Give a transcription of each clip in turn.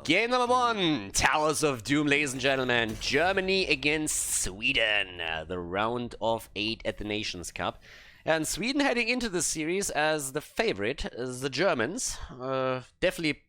Game number one, Towers of Doom, ladies and gentlemen. Germany against Sweden, the round of 8 at the Nations Cup. And Sweden heading into the series as the favorite, the Germans. Definitely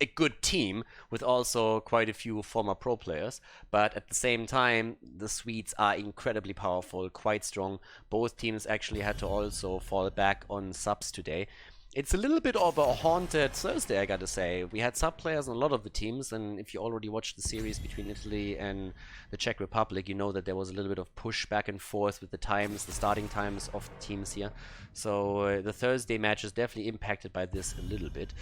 a good team with also quite a few former pro players. But at the same time, the Swedes are incredibly powerful, quite strong. Both teams actually had to also fall back on subs today. It's a little bit of a haunted Thursday, I gotta say. We had sub players on a lot of the teams, and if you already watched the series between Italy and the Czech Republic, you know that there was a little bit of push back and forth with the times, the starting times of the teams here. So the Thursday match is definitely impacted by this a little bit.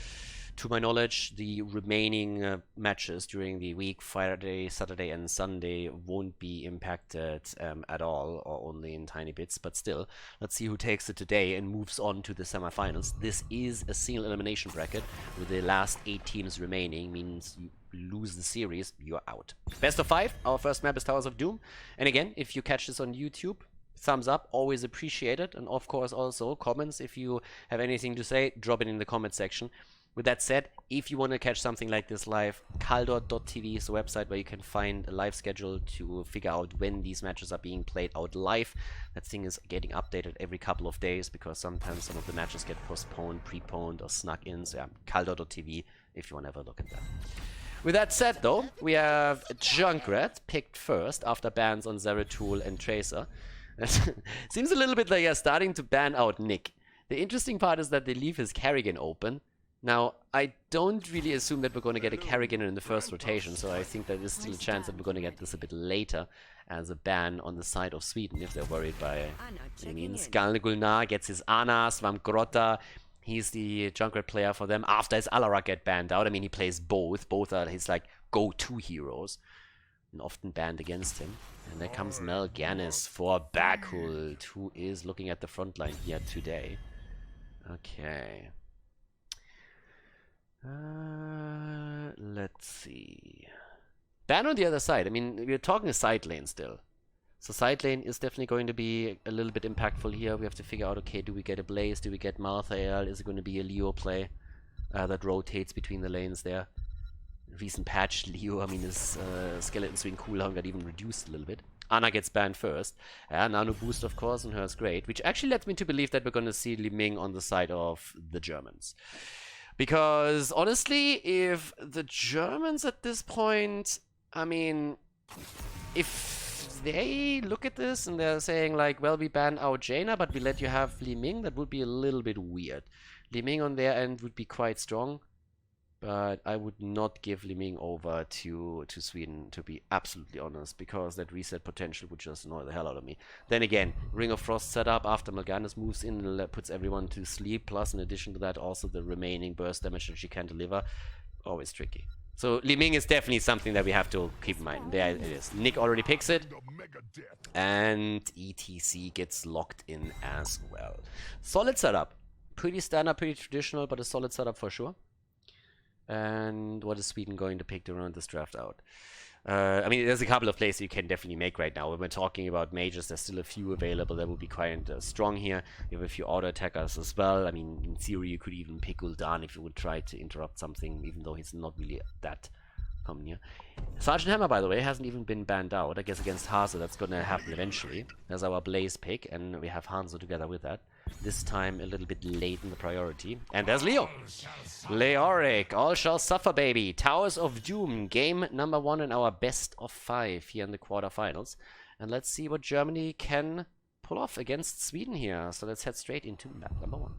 To my knowledge, the remaining matches during the week, Friday, Saturday and Sunday, won't be impacted at all, or only in tiny bits. But still, let's see who takes it today and moves on to the semifinals. This is a single elimination bracket with the last 8 teams remaining, means you lose the series, you're out. Best of 5, our first map is Towers of Doom. And again, if you catch this on YouTube, thumbs up, always appreciated. And of course also comments, if you have anything to say, drop it in the comment section. With that said, if you want to catch something like this live, Khaldor.tv is the website where you can find a live schedule to figure out when these matches are being played out live. That thing is getting updated every couple of days because sometimes some of the matches get postponed, preponed, or snuck in. So yeah, Khaldor.tv if you want to have a look at that. With that said though, we have Junkrat picked first after bans on Zeratul and Tracer. Seems a little bit like they're starting to ban out Nick. The interesting part is that they leave his Carrigan open. Now, I don't really assume that we're going to get a Carrigan in the first rotation, so I think there is still a chance that we're going to get this a bit later as a ban on the side of Sweden, if they're worried by any means. Gulnar gets his Ana, Svamgrotta, he's the Junkrat player for them after his Alarak get banned out. I mean, he plays both. Both are his, like, go-to heroes, and often banned against him. And there comes Melganis for Bakhult, who is looking at the front line here today. Okay. Let's see. Ban on the other side. I mean, we're talking a side lane still. So side lane is definitely going to be a little bit impactful here. We have to figure out, okay, do we get a Blaze? Do we get Malthael? Is it going to be a Leo play that rotates between the lanes there? Recent patch, Leo, I mean, his Skeleton Swing cooldown got even reduced a little bit. Ana gets banned first. Nano boost, of course, and hers great. Which actually led me to believe that we're going to see Li Ming on the side of the Germans. Because, honestly, if the Germans at this point, I mean, if they look at this and they're saying, like, well, we ban out Jaina, but we let you have Li Ming, that would be a little bit weird. Li Ming on their end would be quite strong, but I would not give Li Ming over to Sweden, to be absolutely honest, because that reset potential would just annoy the hell out of me. Then again, Ring of Frost setup after Melganis moves in and puts everyone to sleep, plus in addition to that also the remaining burst damage that she can deliver, always tricky. So Li Ming is definitely something that we have to keep in mind. There it is. Nick already picks it, and ETC gets locked in as well. Solid setup. Pretty standard, pretty traditional, but a solid setup for sure. And what is Sweden going to pick to round this draft out? I mean, there's a couple of plays you can definitely make right now. When we're talking about mages, there's still a few available that will be quite strong here. You have a few auto attackers as well. I mean, in theory, you could even pick Gul'dan if you would try to interrupt something, even though he's not really that common here. Sergeant Hammer, by the way, hasn't even been banned out. I guess against Hanzo, that's going to happen eventually. There's our Blaze pick, and we have Hanzo together with that. This time a little bit late in the priority. And there's Leo. Leoric, all shall suffer, baby. Towers of Doom, game number 1 in our best of 5 here in the quarterfinals. And let's see what Germany can pull off against Sweden here. So let's head straight into map number 1.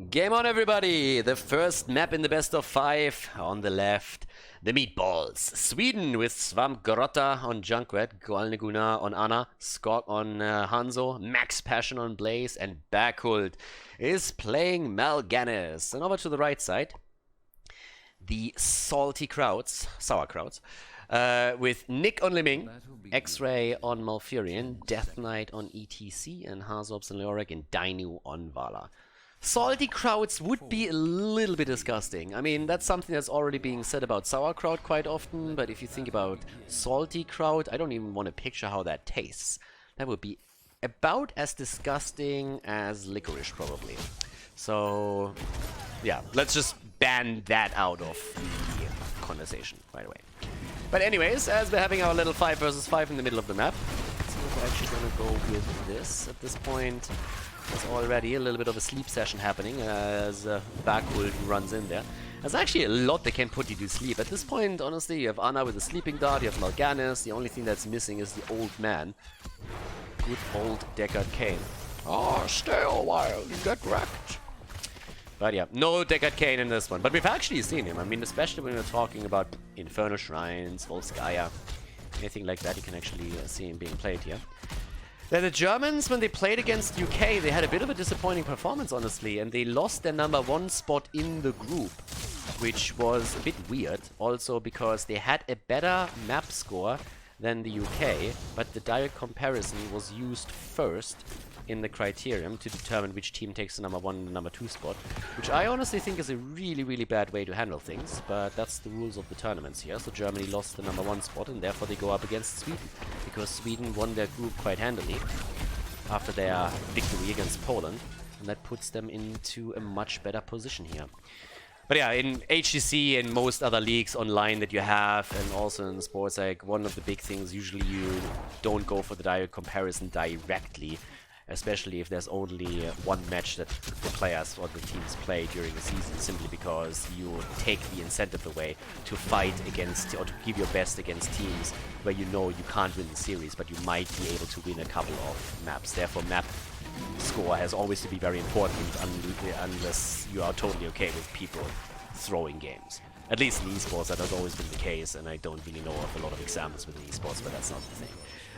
Game on, everybody! The first map in the best of 5 on the left. The Meatballs. Sweden with Svamgrotta on Junkrat, Gulnar on Ana, Skog on Hanzo, Max Passion on Blaze, and Bakhult is playing Melganis. And over to the right side, the salty crowds, sour crowds, with Nick on Li Ming, X-Ray on Malfurion, Death Knight on ETC, and Hazobs and Leoric, and Dainu on Vala. Salty crowds would be a little bit disgusting. I mean, that's something that's already being said about sauerkraut quite often, but if you think about salty kraut, I don't even want to picture how that tastes. That would be about as disgusting as licorice, probably. So, yeah, let's just ban that out of the conversation right away. But anyways, as we're having our little 5 versus 5 in the middle of the map, let's see if we're actually gonna go with this. At this point, there's already a little bit of a sleep session happening as Khaldor runs in there. There's actually a lot that can put you to sleep. At this point, honestly, you have Ana with the sleeping dart, you have Mal'Ganis, the only thing that's missing is the old man. Good old Deckard Cain. Oh, stay a while, you get wrecked. But yeah, no Deckard Cain in this one. But we've actually seen him. I mean, especially when we're talking about Infernal Shrines, Volskaya, anything like that, you can actually see him being played here. Now, the Germans, when they played against UK, they had a bit of a disappointing performance, honestly, and they lost their #1 spot in the group, which was a bit weird, also because they had a better map score than the UK, but the direct comparison was used first in the criterion to determine which team takes the #1 and the #2 spot, which I honestly think is a really, really bad way to handle things, but that's the rules of the tournaments here. So Germany lost the #1 spot, and therefore they go up against Sweden, because Sweden won their group quite handily after their victory against Poland, and that puts them into a much better position here. But yeah, in HGC and most other leagues online that you have, and also in sports, like, one of the big things, usually you don't go for the direct comparison directly, especially if there's only one match that the players or the teams play during the season, simply because you take the incentive away to fight against, or to give your best against teams where you know you can't win the series, but you might be able to win a couple of maps. Therefore, map score has always to be very important unless you are totally okay with people throwing games. At least in esports, that has always been the case, and I don't really know of a lot of examples within esports, but that's not the thing.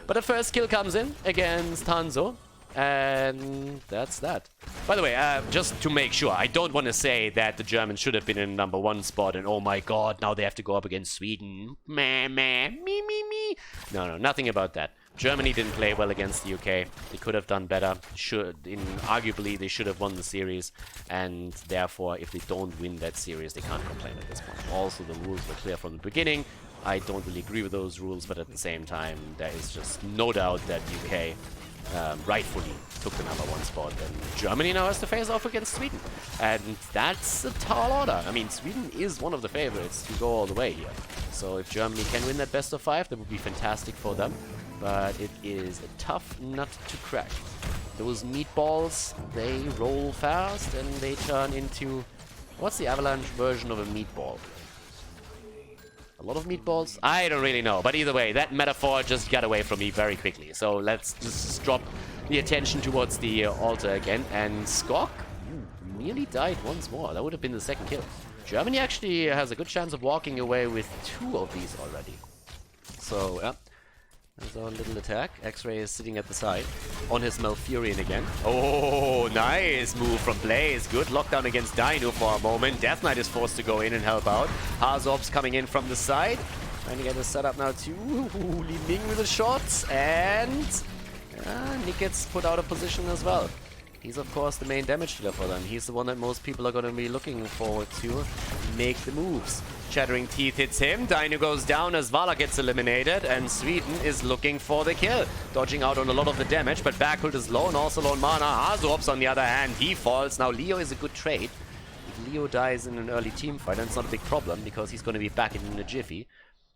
But the first kill comes in against Hanzo, and that's that. By the way, just to make sure, I don't want to say that the Germans should have been in #1 spot and oh my god, now they have to go up against Sweden. Meh, meh, me. No, nothing about that. Germany didn't play well against the UK. They could have done better. Arguably, they should have won the series, and therefore, if they don't win that series, they can't complain at this point. Also, the rules were clear from the beginning. I don't really agree with those rules, but at the same time, there is just no doubt that UK rightfully took the #1 spot, and Germany now has to face off against Sweden, and that's a tall order. I mean, Sweden is one of the favorites to go all the way here, so if Germany can win that best of 5, that would be fantastic for them, but it is a tough nut to crack. Those meatballs, they roll fast and they turn into, what's the Avalanche version of a meatball? A lot of meatballs? I don't really know, but either way, that metaphor just got away from me very quickly. So let's just drop the attention towards the altar again. And Skok nearly died once more. That would have been the second kill. Germany actually has a good chance of walking away with 2 of these already. So, yeah. There's our little attack. X-Ray is sitting at the side on his Malfurion again. Oh, nice move from Blaze. Good lockdown against Dino for a moment. Death Knight is forced to go in and help out. Hazorp's coming in from the side. Trying to get this set up now too. Li Ming with the shots. And Nick gets put out of position as well. He's, of course, the main damage dealer for them. He's the one that most people are going to be looking forward to make the moves. Shattering Teeth hits him. Dino goes down as Vala gets eliminated. And Sweden is looking for the kill. Dodging out on a lot of the damage, but Berghult is low and also low on mana. Hazorps, on the other hand, he falls. Now, Leo is a good trade. If Leo dies in an early team fight, then it's not a big problem because he's going to be back in a jiffy.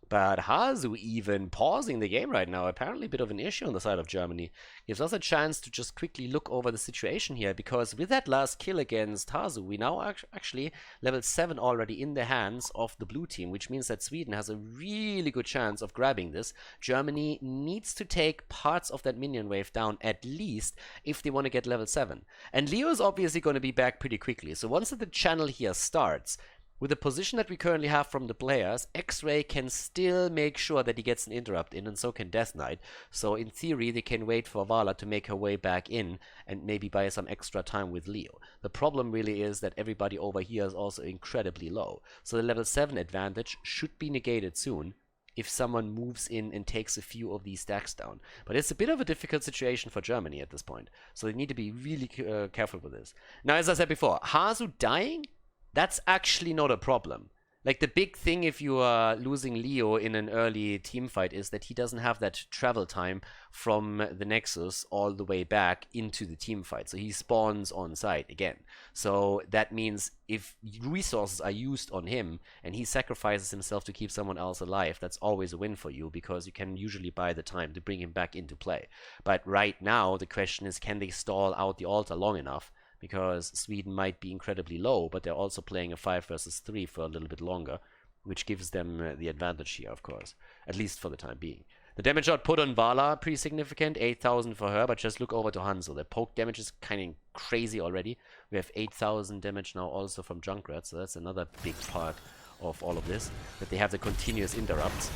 But Hazu even pausing the game right now, apparently a bit of an issue on the side of Germany. Gives us a chance to just quickly look over the situation here, because with that last kill against Hazu, we now actually level 7 already in the hands of the blue team, which means that Sweden has a really good chance of grabbing this. Germany needs to take parts of that minion wave down at least if they want to get level 7. And Leo is obviously going to be back pretty quickly, so once the channel here starts, with the position that we currently have from the players, X-Ray can still make sure that he gets an interrupt in, and so can Death Knight. So in theory, they can wait for Vala to make her way back in and maybe buy some extra time with Leo. The problem really is that everybody over here is also incredibly low. So the level 7 advantage should be negated soon if someone moves in and takes a few of these stacks down. But it's a bit of a difficult situation for Germany at this point. So they need to be really careful with this. Now, as I said before, Hazu dying, that's actually not a problem. Like, the big thing if you are losing Leo in an early team fight is that he doesn't have that travel time from the Nexus all the way back into the team fight. So he spawns on site again. So that means if resources are used on him and he sacrifices himself to keep someone else alive, that's always a win for you because you can usually buy the time to bring him back into play. But right now, the question is, can they stall out the altar long enough? Because Sweden might be incredibly low, but they're also playing a 5 versus 3 for a little bit longer, which gives them the advantage here, of course, at least for the time being. The damage output on Vala, pretty significant, 8,000 for her, but just look over to Hanzo. The poke damage is kind of crazy already. We have 8,000 damage now also from Junkrat, so that's another big part of all of this, that they have the continuous interrupts.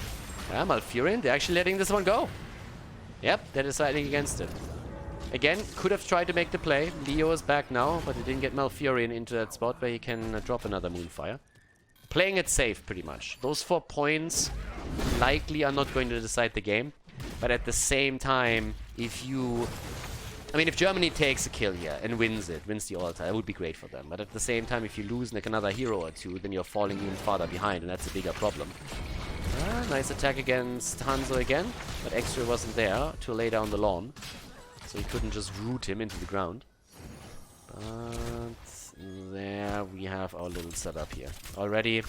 Yeah, Malfurion, they're actually letting this one go. Yep, they're deciding against it. Again, could have tried to make the play. Leo is back now, but he didn't get Malfurion into that spot where he can drop another Moonfire. Playing it safe, pretty much. Those 4 points likely are not going to decide the game. But at the same time, if you... I mean, if Germany takes a kill here and wins the altar, it would be great for them. But at the same time, if you lose like another hero or two, then you're falling even farther behind, and that's a bigger problem. Nice attack against Hanzo again, but Extra wasn't there to lay down the lawn. So he couldn't just root him into the ground. But there we have our little setup here. Already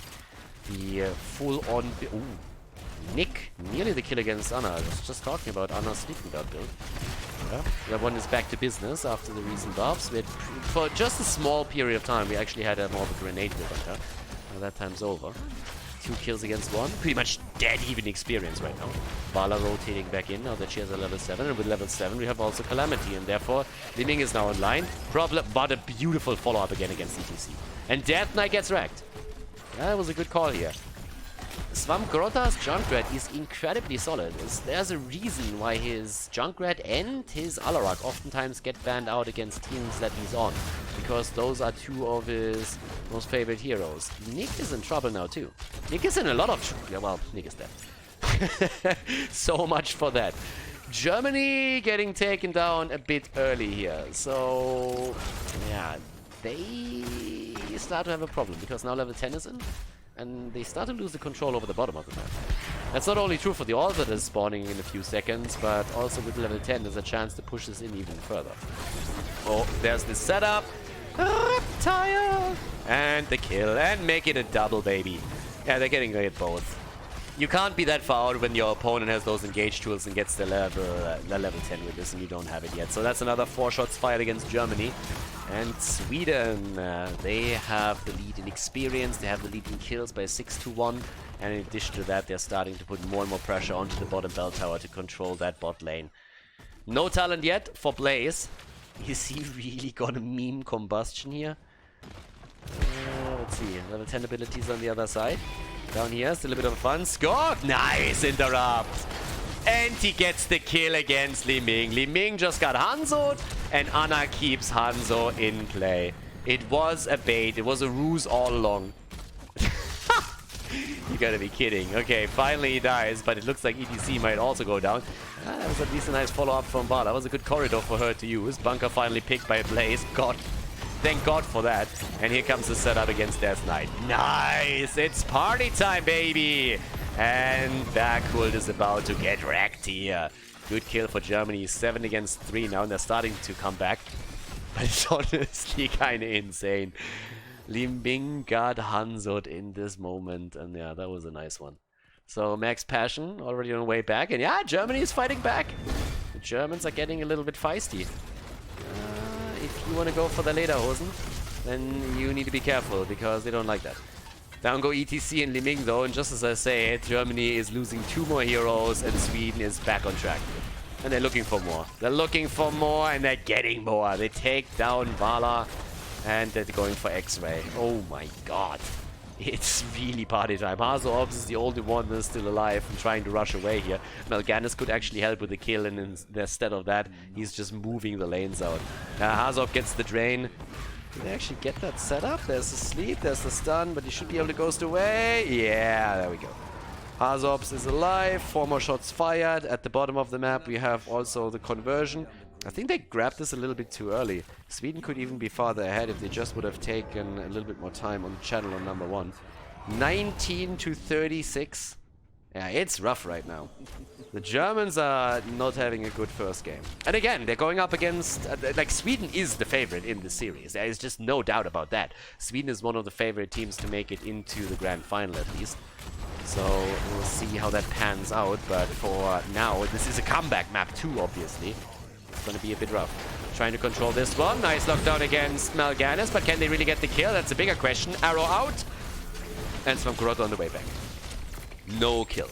the full-on... Ooh, Nick, nearly the kill against Anna. I was just talking about Anna's Sleeping Guard build. Yeah, that one is back to business after the recent buffs. We had, for just a small period of time, we actually had a more of a grenade build on her. Now that time's over. 2 kills against 1. Pretty much dead even experience right now. Vala rotating back in now that she has a level 7. And with level 7 we have also Calamity. And therefore, Li Ming is now online. Problem, but a beautiful follow-up again against ETC. And Death Knight gets wrecked. That was a good call here. Swamp Grotta's Junkrat is incredibly solid. There's a reason why his Junkrat and his Alarak oftentimes get banned out against teams that he's on. Because those are 2 of his most favorite heroes. Nick is in trouble now too. Nick is in a lot of trouble. Yeah, well, Nick is dead. So much for that. Germany getting taken down a bit early here. So, yeah, they start to have a problem because now level 10 is in. And they start to lose the control over the bottom of the map. That's not only true for the altar that is spawning in a few seconds, but also with level 10 there's a chance to push this in even further. Oh, there's the setup. Reptile! And the kill, and make it a double, baby. Yeah, they're getting great both. You can't be that far out when your opponent has those engage tools and gets the level 10 with this and you don't have it yet. So that's another 4 shots fired against Germany. And Sweden, they have the lead in experience, they have the lead in kills by 6-1. And in addition to that, they're starting to put more and more pressure onto the bottom bell tower to control that bot lane. No talent yet for Blaze. Is he really gonna meme combustion here? Let's see, level 10 abilities on the other side. Down here, still a bit of fun. Score! Nice interrupt! And he gets the kill against Li Ming. Li Ming just got Hanzo'd, and Anna keeps Hanzo in play. It was a bait. It was a ruse all along. You gotta be kidding. Okay, finally he dies, but it looks like ETC might also go down. That was at least a nice follow-up from Vala. That was a good corridor for her to use. Bunker finally picked by Blaze. God. Thank God for that. And here comes the setup against Death Knight. Nice! It's party time, baby! And Bergkult is about to get wrecked here. Good kill for Germany. 7 against 3 now, and they're starting to come back. But it's honestly kind of insane. Li Ming got Hanzo'd in this moment, and yeah, that was a nice one. So Max Passion already on the way back, and yeah, Germany is fighting back. The Germans are getting a little bit feisty. If you want to go for the Lederhosen, then you need to be careful, because they don't like that. Down go ETC and Li Ming though, and just as I say, Germany is losing 2 more heroes, and Sweden is back on track. And they're looking for more. They're looking for more, and they're getting more. They take down Vala, and they're going for X-Ray. Oh my god. It's really party time. Hazo Ops is the only one that's still alive and trying to rush away here. Mal'Ganis could actually help with the kill, and instead of that, he's just moving the lanes out. Hazop gets the drain. Did they actually get that set up? There's the sleep, there's the stun, but he should be able to ghost away. Yeah, there we go. Hazops is alive. 4 more shots fired. At the bottom of the map, we have also the conversion. I think they grabbed this a little bit too early. Sweden could even be farther ahead if they just would have taken a little bit more time on channel on number 1. 19 to 36. Yeah, it's rough right now. The Germans are not having a good first game. And again, they're going up against... like, Sweden is the favorite in this series. There is just no doubt about that. Sweden is one of the favorite teams to make it into the grand final, at least. So, we'll see how that pans out. But for now, this is a comeback map too, obviously. It's going to be a bit rough. Trying to control this one. Nice lockdown against Mal'Ganis, but can they really get the kill? That's a bigger question. Arrow out. And Storm Quarterfinal on the way back. No kill.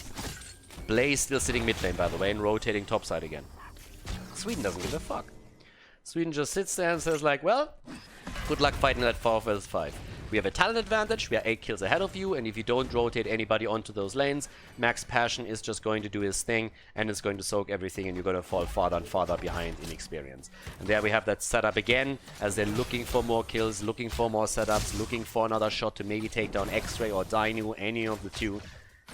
Blaze still sitting mid lane, by the way, and rotating topside again. Sweden doesn't give a fuck. Sweden just sits there and says like, well, good luck fighting that 4 vs 5. We have a talent advantage, we are 8 kills ahead of you, and if you don't rotate anybody onto those lanes, Max Passion is just going to do his thing, and it's going to soak everything, and you're going to fall farther and farther behind in experience. And there we have that setup again, as they're looking for more kills, looking for more setups, looking for another shot to maybe take down X-Ray or Dino, any of the two,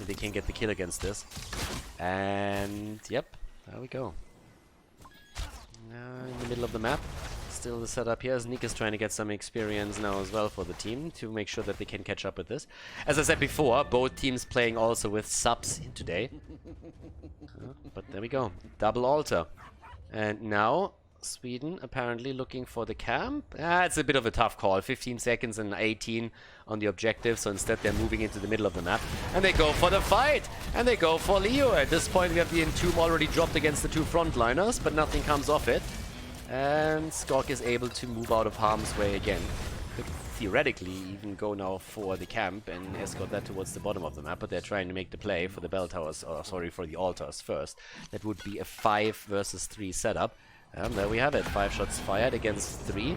if they can get the kill against this. And yep, there we go. In the middle of the map. Still the setup here as Nick is trying to get some experience now as well for the team to make sure that they can catch up with this. As I said before, both teams playing also with subs today. But there we go. Double altar. And now Sweden apparently looking for the camp. It's a bit of a tough call. 15 seconds and 18 on the objective. So instead they're moving into the middle of the map. And they go for the fight. And they go for Leo. At this point we have the Entomb already dropped against the two frontliners, but nothing comes off it. And Skok is able to move out of harm's way again. Could theoretically even go now for the camp and escort that towards the bottom of the map, but they're trying to make the play for the bell towers, or sorry, for the altars first. That would be a 5 vs 3 setup. And there we have it. 5 shots fired against 3.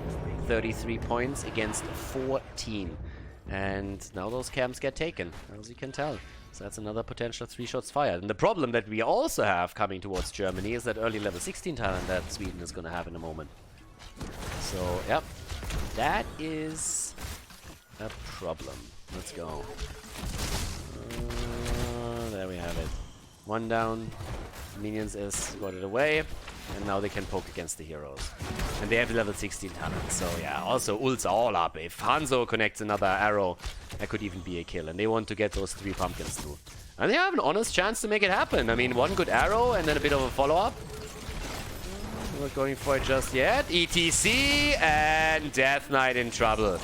33 points against 14. And now those camps get taken, as you can tell. So that's another potential 3 shots fired. And the problem that we also have coming towards Germany is that early level 16 talent that Sweden is going to have in a moment. So, yep. That is a problem. Let's go. There we have it. 1 down. Minions is got it away. And now they can poke against the heroes. And they have level 16 talent. So yeah, also ults are all up. If Hanzo connects another arrow, that could even be a kill. And they want to get those 3 pumpkins through. And they have an honest chance to make it happen. I mean, 1 good arrow and then a bit of a follow-up. Not going for it just yet. ETC and Death Knight in trouble.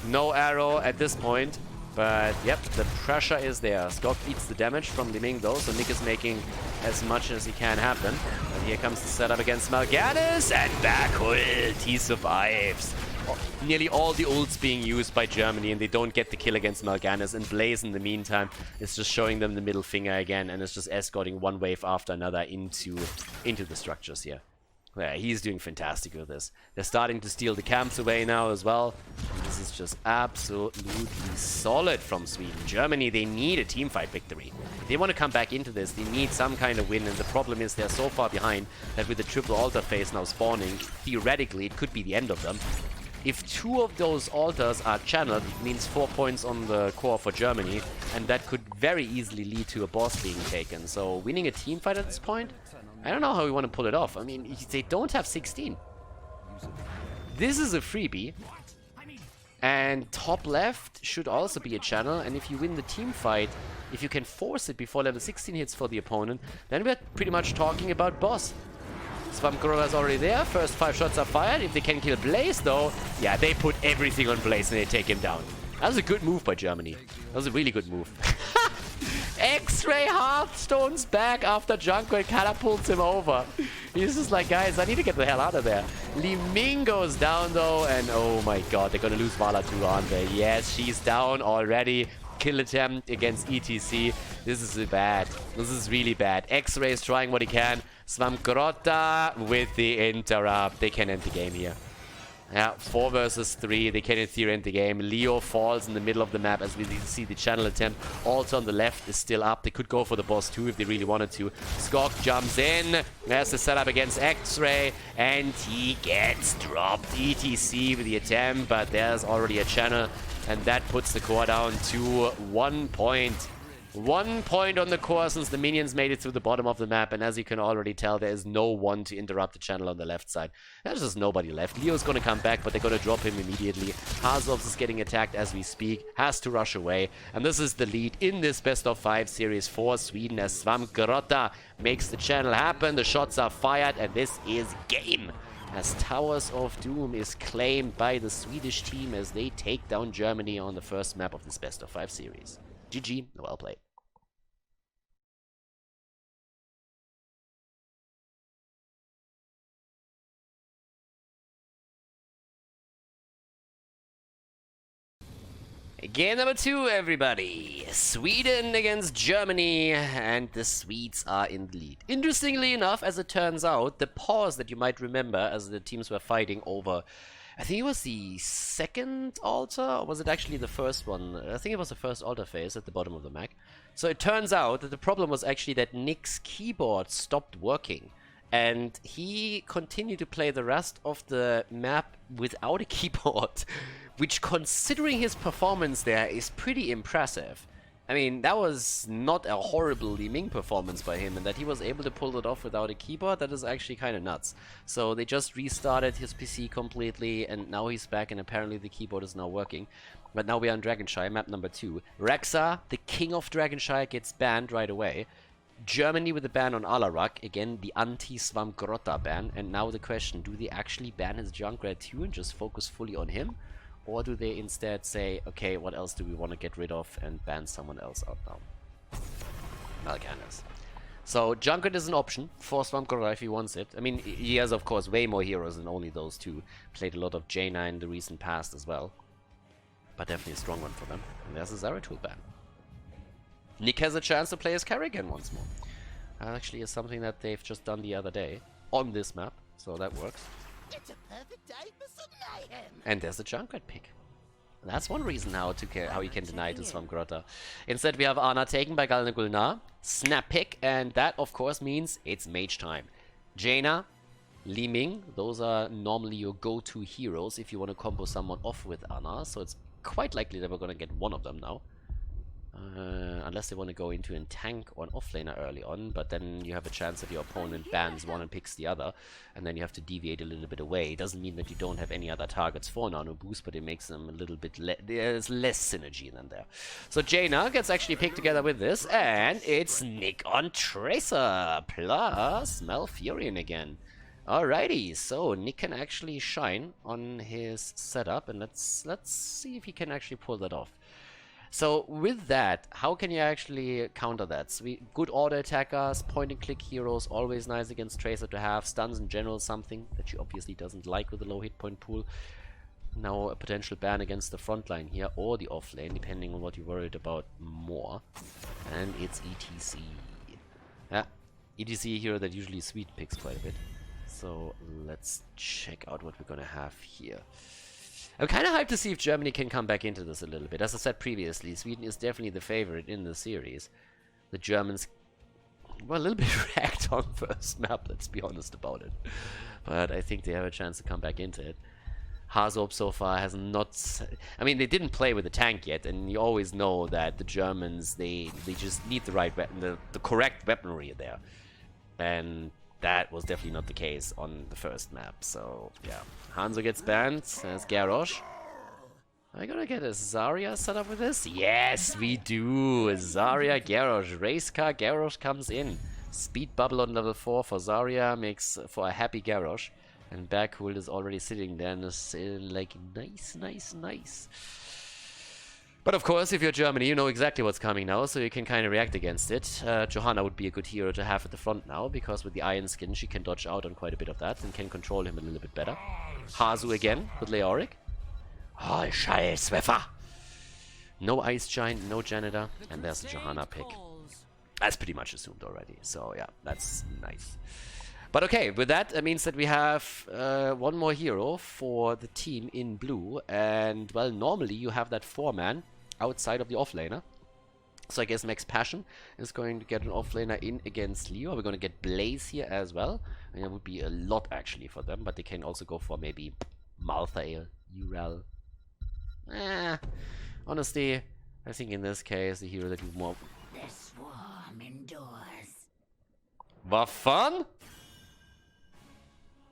No arrow at this point. But yep, the pressure is there. Skok eats the damage from Liming though, so Nick is making as much as he can happen. And here comes the setup against Mal'Ganis, and back ult, he survives. Nearly all the ults being used by Germany, and they don't get the kill against Mal'Ganis. And Blaze in the meantime is just showing them the middle finger again, and is just escorting one wave after another into the structures here. Yeah, he's doing fantastic with this. They're starting to steal the camps away now as well. And this is just absolutely solid from Sweden. Germany, they need a teamfight victory. If they want to come back into this, they need some kind of win. And the problem is they're so far behind that with the triple altar phase now spawning, theoretically, it could be the end of them. If 2 of those altars are channeled, it means 4 points on the core for Germany. And that could very easily lead to a boss being taken. So winning a teamfight at this point, I don't know how we want to pull it off. I mean, they don't have 16. This is a freebie. And top left should also be a channel. And if you win the team fight, if you can force it before level 16 hits for the opponent, then we're pretty much talking about boss. Swamgorilla is already there. First 5 shots are fired. If they can kill Blaze, though, yeah, they put everything on Blaze and they take him down. That was a good move by Germany. That was a really good move. X-Ray Hearthstone's back after Junkrat catapults him over. He's just like, guys, I need to get the hell out of there. Liming goes down though, and oh my god, they're gonna lose Vala too, aren't they? Yes, she's down already. Kill attempt against ETC. This is bad. This is really bad. X-Ray is trying what he can. Swamgrota with the interrupt. They can end the game here. Yeah, 4 vs 3. They can in theory end the game. Leo falls in the middle of the map as we see the channel attempt. Also on the left is still up. They could go for the boss too if they really wanted to. Skok jumps in. There's the setup against X-Ray. And he gets dropped. ETC with the attempt, but there's already a channel. And that puts the core down to 1 point. 1 point on the core since the minions made it through the bottom of the map, and as you can already tell, there is no one to interrupt the channel on the left side. There's just nobody left. Leo's gonna come back, but they're gonna drop him immediately. Harzovs is getting attacked as we speak, has to rush away, and this is the lead in this best of 5 series for Sweden as Storm Quarterfinal makes the channel happen. The shots are fired, and this is game. As Towers of Doom is claimed by the Swedish team as they take down Germany on the first map of this best of 5 series. GG, well played. Game number 2, everybody. Sweden against Germany, and the Swedes are in the lead. Interestingly enough, as it turns out, the pause that you might remember as the teams were fighting over, I think it was the second altar, or was it actually the first one? I think it was the first altar phase at the bottom of the map. So it turns out that the problem was actually that Nick's keyboard stopped working. And he continued to play the rest of the map without a keyboard, which, considering his performance there, is pretty impressive. I mean, that was not a horrible Li Ming performance by him, and that he was able to pull it off without a keyboard, that is actually kind of nuts. So they just restarted his PC completely, and now he's back, and apparently the keyboard is now working. But now we are on Dragonshire, map number 2. Rexa, the king of Dragonshire, gets banned right away. Germany with a ban on Alarak, again the anti-Storm Quarterfinal ban, and now the question, do they actually ban his Junkrat too and just focus fully on him? Or do they instead say, okay, what else do we want to get rid of and ban someone else out now? Mal'Ganis. So Junkrat is an option for Storm Quarterfinal if he wants it. I mean, he has of course way more heroes than only those two. Played a lot of Jaina in the recent past as well. But definitely a strong one for them. And there's a Zeratul ban. Nick has a chance to play as Kerrigan once more. That actually is something that they've just done the other day on this map, so that works. It's a perfect day for some mayhem. And there's a Junkrat pick. That's one reason how you can deny it to Storm Quarterfinal. Instead, we have Ana taken by Galna Gulnar, snap pick, and that of course means it's mage time. Jaina, Li Ming, those are normally your go-to heroes if you want to combo someone off with Ana, so it's quite likely that we're gonna get one of them now. Unless they want to go into a tank or an offlaner early on, but then you have a chance that your opponent bans one and picks the other, and then you have to deviate a little bit away. It doesn't mean that you don't have any other targets for nano boost, but it makes them a little bit there's less synergy than there. So Jaina gets actually picked together with this, and it's Nick on Tracer plus Malfurion again. Alrighty, so Nick can actually shine on his setup, and let's see if he can actually pull that off. So with that, how can you actually counter that? So good auto attackers, point and click heroes, always nice against Tracer to have. Stuns in general, something that she obviously doesn't like with the low hit point pool. Now a potential ban against the front line here, or the off lane, depending on what you're worried about more. And it's ETC. Yeah, ETC a hero that usually Sweden picks quite a bit. So let's check out what we're gonna have here. I'm kind of hyped to see if Germany can come back into this a little bit. As I said previously, Sweden is definitely the favorite in the series. The Germans were a little bit racked on first map, let's be honest about it. But I think they have a chance to come back into it. Harzop so far has not... I mean, they didn't play with the tank yet, and you always know that the Germans, they just need the right weapon, the correct weaponry there. And that was definitely not the case on the first map, so yeah. Hanzo gets banned as Garrosh. Are we gonna get a Zarya set up with this? Yes, we do! Zarya, Garrosh, race car, Garrosh comes in. Speed bubble on level 4 for Zarya makes for a happy Garrosh. And Bergkult is already sitting there and is like, nice. But of course, if you're Germany, you know exactly what's coming now, so you can kind of react against it. Johanna would be a good hero to have at the front now, because with the Iron Skin, she can dodge out on quite a bit of that and can control him a little bit better. Hazu again with Leoric. Oh, Scheißwerfer! No Ice Giant, no Janitor, and there's the Johanna pick. That's pretty much assumed already, so yeah, that's nice. But okay, with that, it means that we have one more hero for the team in blue, and well, normally you have that 4-man outside of the offlaner. So I guess Max Passion is going to get an offlaner in against Leo. We're going to get Blaze here as well. And that would be a lot actually for them, but they can also go for maybe Malthael, Ural. Honestly, I think in this case the hero that you more swarm endures. War fun?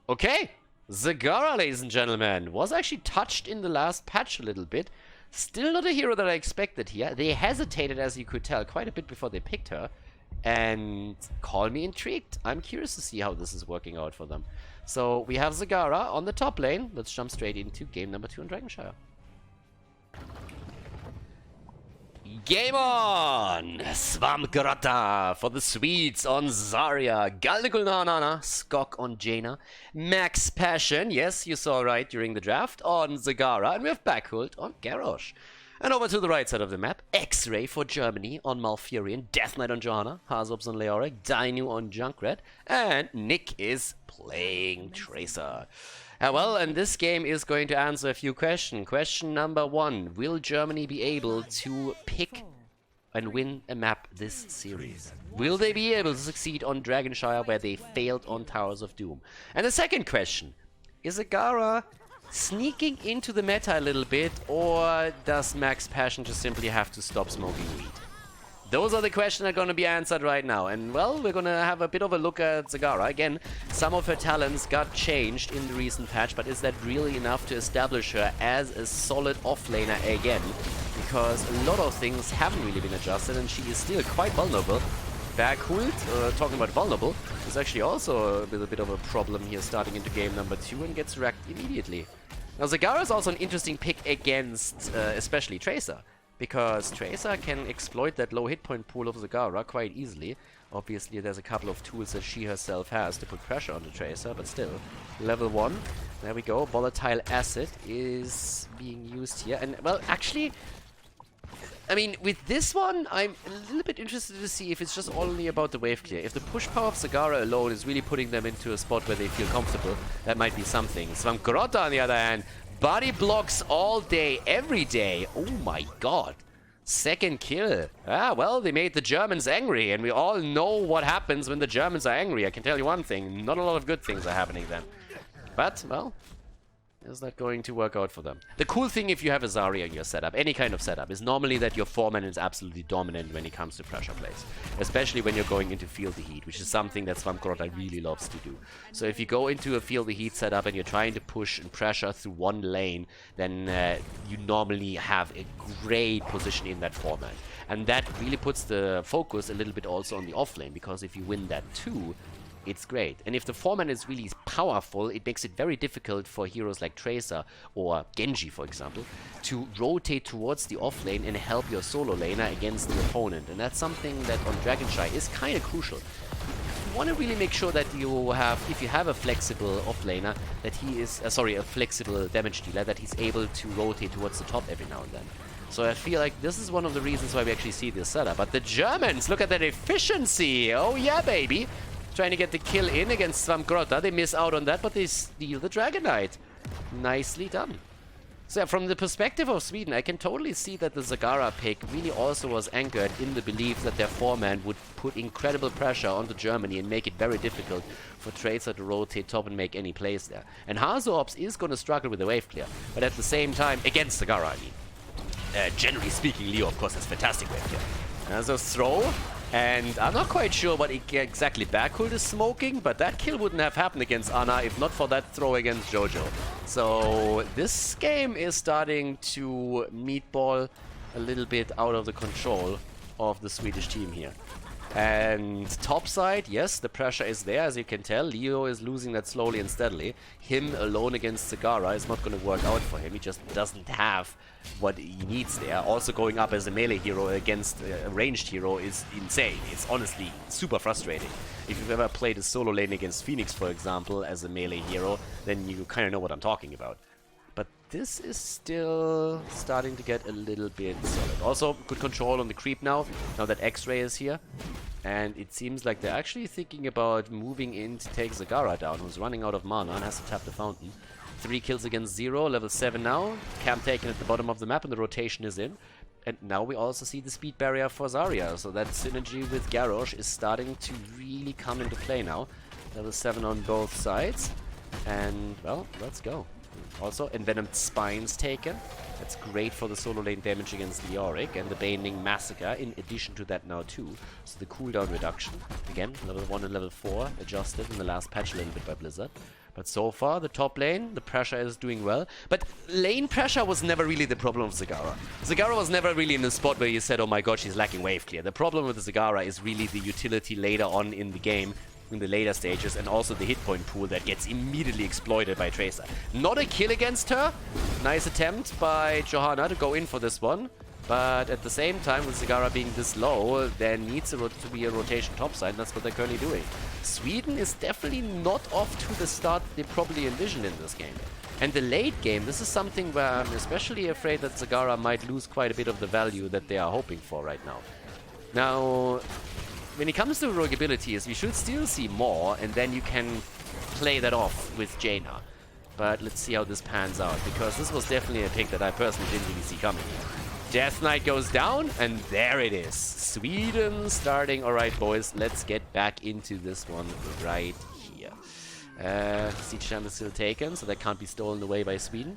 Okay. Zagara, ladies and gentlemen, was actually touched in the last patch a little bit. Still not a hero that I expected here. They hesitated, as you could tell, quite a bit before they picked her. And call me intrigued. I'm curious to see how this is working out for them. So we have Zagara on the top lane. Let's jump straight into game number 2 in Dragonshire. Game on! Svamgrata for the Swedes on Zarya, Galdekulnanana, Skok on Jaina, Max Passion, yes, you saw right during the draft, on Zagara, and we have Backhult on Garrosh. And over to the right side of the map, X-Ray for Germany on Malfurion, Death Knight on Johanna, Hazops on Leoric, Dainu on Junkrat, and Nick is playing Tracer. Well, and this game is going to answer a few questions. Question number 1, will Germany be able to pick and win a map this series? Will they be able to succeed on Dragonshire where they failed on Towers of Doom? And the second question, is Zagara sneaking into the meta a little bit, or does Max Passion just simply have to stop smoking weed? Those are the questions that are going to be answered right now. And, well, we're going to have a bit of a look at Zagara. Again, some of her talents got changed in the recent patch, but is that really enough to establish her as a solid offlaner again? Because a lot of things haven't really been adjusted, and she is still quite vulnerable. Backhult, talking about vulnerable, is actually also a bit of a problem here starting into game number 2 and gets wrecked immediately. Now, Zagara is also an interesting pick against especially Tracer, because Tracer can exploit that low hit point pool of Zagara quite easily. Obviously, there's a couple of tools that she herself has to put pressure on the Tracer, but still. Level 1, there we go. Volatile Acid is being used here. And, well, actually, I mean, with this one, I'm a little bit interested to see if it's just only about the wave clear. If the push power of Zagara alone is really putting them into a spot where they feel comfortable, that might be something. Svamgrota, on the other hand, body blocks all day, every day. Oh my god. Second kill. Ah, well, they made the Germans angry, and we all know what happens when the Germans are angry. I can tell you one thing, not a lot of good things are happening then. But, well, is that going to work out for them? The cool thing if you have a Zarya in your setup, any kind of setup, is normally that your foreman is absolutely dominant when it comes to pressure plays. Especially when you're going into Feel the Heat, which is something that Svamgrota really loves to do. So if you go into a Feel the Heat setup and you're trying to push and pressure through one lane, then you normally have a great position in that foreman. And that really puts the focus a little bit also on the off lane, because if you win that too, it's great. And if the foreman is really powerful, it makes it very difficult for heroes like Tracer or Genji, for example, to rotate towards the offlane and help your solo laner against the opponent. And that's something that on Dragonshire is kind of crucial. You want to really make sure that you have, if you have a flexible offlaner, that he is, a flexible damage dealer, that he's able to rotate towards the top every now and then. So I feel like this is one of the reasons why we actually see this setup. But the Germans, look at that efficiency! Oh yeah, baby! Trying to get the kill in against Svamgrota. They miss out on that, but they steal the Dragon Knight. Nicely done. So yeah, from the perspective of Sweden, I can totally see that the Zagara pick really also was anchored in the belief that their foreman would put incredible pressure onto Germany and make it very difficult for Tracer to rotate top and make any plays there. And Hazops is going to struggle with the wave clear, but at the same time, against Zagara, I mean. Generally speaking, Leo, of course, has fantastic wave clear. So throw. And I'm not quite sure what exactly Backhult is smoking, but that kill wouldn't have happened against Ana if not for that throw against Jojo. So this game is starting to meatball a little bit out of the control of the Swedish team here. And top side, yes, the pressure is there, as you can tell. Leo is losing that slowly and steadily. Him alone against Zagara is not going to work out for him. He just doesn't have what he needs there. Also going up as a melee hero against a ranged hero is insane. It's honestly super frustrating. If you've ever played a solo lane against Phoenix, for example, as a melee hero, then you kind of know what I'm talking about. But this is still starting to get a little bit solid. Also, good control on the creep now that X-Ray is here. And it seems like they're actually thinking about moving in to take Zagara down, who's running out of mana and has to tap the fountain. 3 kills against 0, level 7 now. Camp taken at the bottom of the map and the rotation is in. And now we also see the speed barrier for Zarya, so that synergy with Garrosh is starting to really come into play now. Level 7 on both sides. And, well, let's go. Also, Envenomed Spines taken. That's great for the solo lane damage against Leoric and the Baning Massacre in addition to that now too. So the cooldown reduction, again, level 1 and level 4 adjusted in the last patch a little bit by Blizzard. But so far, the top lane, the pressure is doing well. But lane pressure was never really the problem of Zagara. Zagara was never really in a spot where you said, oh my god, she's lacking wave clear. The problem with Zagara is really the utility later on in the game, in the later stages, and also the hit point pool that gets immediately exploited by Tracer. Not a kill against her. Nice attempt by Johanna to go in for this one. But at the same time, with Zagara being this low, there needs to be a rotation topside, and that's what they're currently doing. Sweden is definitely not off to the start they probably envisioned in this game. And the late game, this is something where I'm especially afraid that Zagara might lose quite a bit of the value that they are hoping for right now. Now, when it comes to rogue abilities, we should still see more, and then you can play that off with Jaina. But let's see how this pans out, because this was definitely a pick that I personally didn't really see coming. Death Knight goes down, and there it is. Sweden starting. Alright, boys, let's get back into this one right here. Siege Champ is still taken, so that can't be stolen away by Sweden.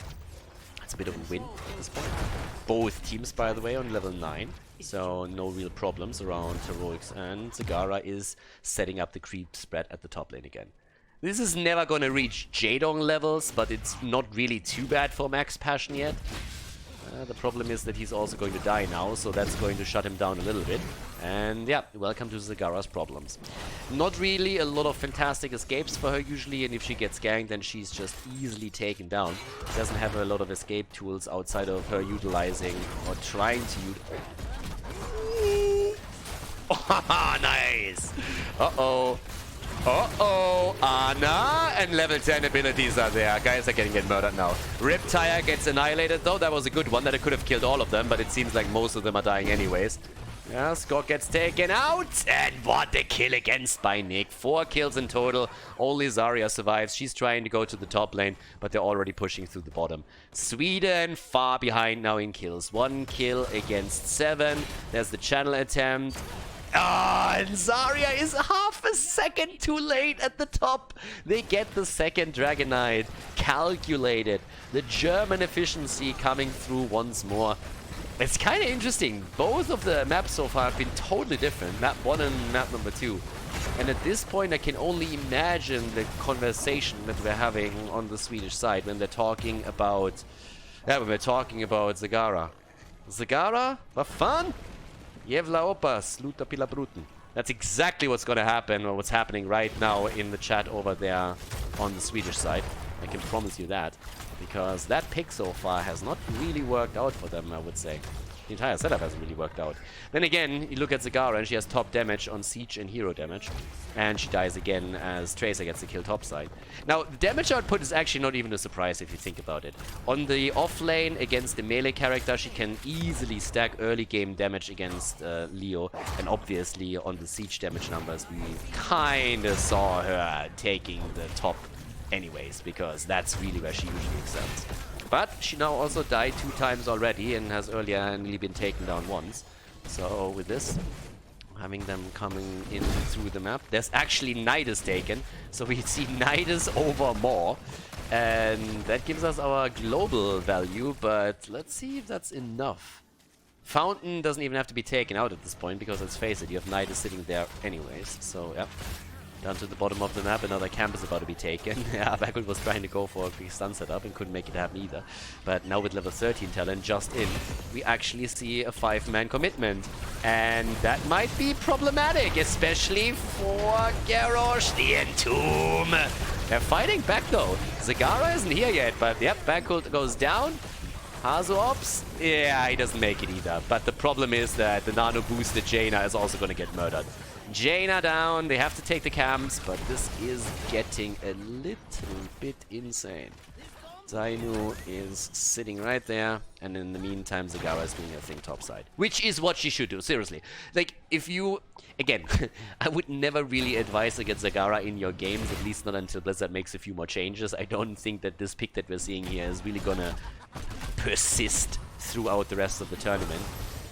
That's a bit of a win at this point. Both teams, by the way, on level 9. So no real problems around Heroics, and Zagara is setting up the creep spread at the top lane again. This is never going to reach Jaedong levels, but it's not really too bad for Max Passion yet. The problem is that he's also going to die now, so that's going to shut him down a little bit. And yeah, welcome to Zagara's problems. Not really a lot of fantastic escapes for her usually, and if she gets ganked, then she's just easily taken down. She doesn't have a lot of escape tools outside of her utilizing or trying to use. Oh, nice! Uh-oh. Uh-oh, Ana and level 10 abilities are there. Guys are getting murdered now. Riptire gets annihilated though. That was a good one that I could have killed all of them, but it seems like most of them are dying anyways. Yeah, Scott gets taken out, and what a kill against by Nick. 4 kills in total. Only Zarya survives. She's trying to go to the top lane, but they're already pushing through the bottom. Sweden far behind now in kills. 1 kill against 7. There's the channel attempt. Ah, and Zarya is half a second too late at the top. They get the second Dragon Knight. Calculated. The German efficiency coming through once more. It's kind of interesting. Both of the maps so far have been totally different. Map 1 and map number 2. And at this point, I can only imagine the conversation that we're having on the Swedish side when they're talking about... Yeah, when we're talking about Zagara. Zagara? Vad fan? Jevla opa, sluta pila bruten. That's exactly what's going to happen, or what's happening right now in the chat over there on the Swedish side. I can promise you that. Because that pick so far has not really worked out for them, I would say. The entire setup hasn't really worked out. Then again, you look at Zagara and she has top damage on Siege and hero damage. And she dies again as Tracer gets the kill topside. Now, the damage output is actually not even a surprise if you think about it. On the off lane against the melee character, she can easily stack early game damage against Leo. And obviously on the Siege damage numbers, we kinda saw her taking the top anyways, because that's really where she usually excels. But she now also died 2 times already and has earlier only been taken down once. So with this, having them coming in through the map, there's actually Nidus taken. So we see Nidus over more. And that gives us our global value, but let's see if that's enough. Fountain doesn't even have to be taken out at this point, because let's face it, you have Nidus sitting there anyways. So yeah. Down to the bottom of the map, another camp is about to be taken. Yeah, Backward was trying to go for a big stun setup and couldn't make it happen either. But now with level 13 talent just in, we actually see a 5-man commitment. And that might be problematic, especially for Garrosh, the Entomb. They're fighting back though. Zagara isn't here yet, but yep, Backward goes down. Hazu Ops? Yeah, he doesn't make it either. But the problem is that the nano boosted Jaina is also going to get murdered. Jaina down, they have to take the camps, but this is getting a little bit insane. Zainu is sitting right there, and in the meantime, Zagara is doing her thing topside. Which is what she should do, seriously. Like, if you... Again, I would never really advise against Zagara in your games, at least not until Blizzard makes a few more changes. I don't think that this pick that we're seeing here is really gonna persist throughout the rest of the tournament.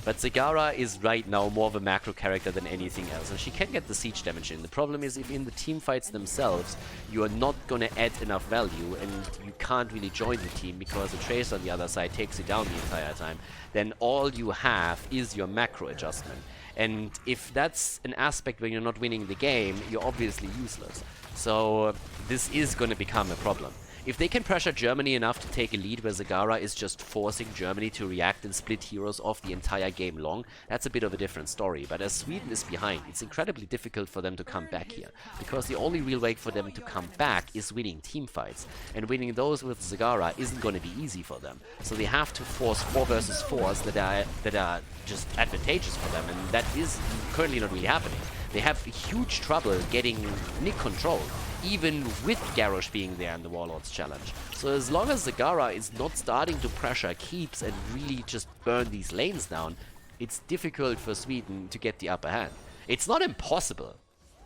But Zagara is right now more of a macro character than anything else, and she can get the siege damage in. The problem is if in the team fights themselves, you are not going to add enough value, and you can't really join the team because the Trace on the other side takes you down the entire time, then all you have is your macro adjustment. And if that's an aspect where you're not winning the game, you're obviously useless. So this is going to become a problem. If they can pressure Germany enough to take a lead where Zagara is just forcing Germany to react and split heroes off the entire game long, that's a bit of a different story. But as Sweden is behind, it's incredibly difficult for them to come back here. Because the only real way for them to come back is winning team fights. And winning those with Zagara isn't going to be easy for them. So they have to force 4 versus 4s that are just advantageous for them. And that is currently not really happening. They have huge trouble getting Nick control, even with Garrosh being there in the Warlords challenge. So as long as Zagara is not starting to pressure keeps and really just burn these lanes down, it's difficult for Sweden to get the upper hand. It's not impossible,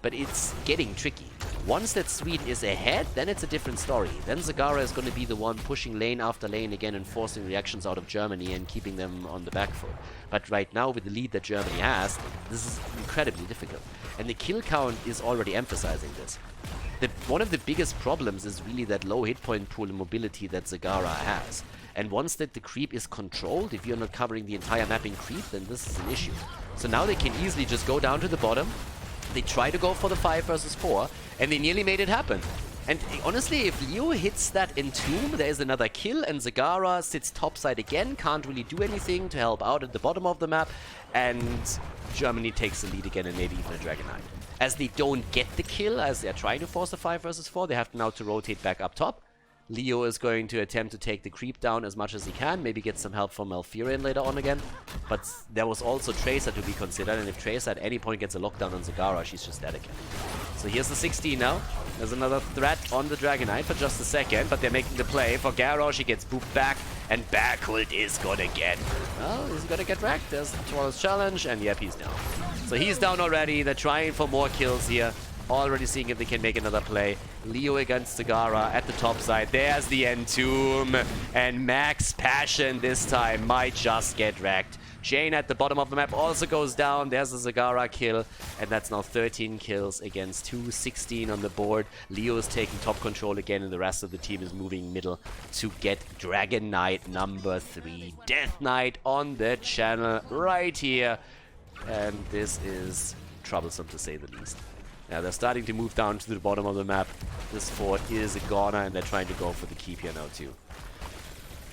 but it's getting tricky. Once that Sweden is ahead, then it's a different story. Then Zagara is going to be the one pushing lane after lane again and forcing reactions out of Germany and keeping them on the back foot. But right now, with the lead that Germany has, this is incredibly difficult. And the kill count is already emphasizing this. One of the biggest problems is really that low hit point pool and mobility that Zagara has. And once that the creep is controlled, if you're not covering the entire mapping creep, then this is an issue. So now they can easily just go down to the bottom. They try to go for the 5 versus 4, and they nearly made it happen. And honestly, if Leo hits that Entomb, there is another kill, and Zagara sits topside again, can't really do anything to help out at the bottom of the map, and Germany takes the lead again and maybe even a Dragon Knight. As they don't get the kill, as they're trying to force a 5 versus 4, they have now to rotate back up top. Leo is going to attempt to take the creep down as much as he can, maybe get some help from Malfurion later on again. But there was also Tracer to be considered, and if Tracer at any point gets a lockdown on Zagara, she's just dead again. So here's the 16 now. There's another threat on the Dragon Knight for just a second, but they're making the play for Garrosh. He gets booped back, and Berghult is gonna get... Well, he's gonna get wrecked. There's the Taurus challenge, and yep, he's down. So he's down already. They're trying for more kills here. Already seeing if they can make another play. Leo against Zagara at the top side. There's the Entomb. And Max Passion this time might just get wrecked. Jane at the bottom of the map also goes down. There's a Zagara kill. And that's now 13 kills against 216 on the board. Leo is taking top control again, and the rest of the team is moving middle to get Dragon Knight number 3. Death Knight on the channel right here. And this is troublesome to say the least. Yeah, they're starting to move down to the bottom of the map. This fort is a goner, and they're trying to go for the keep here now too.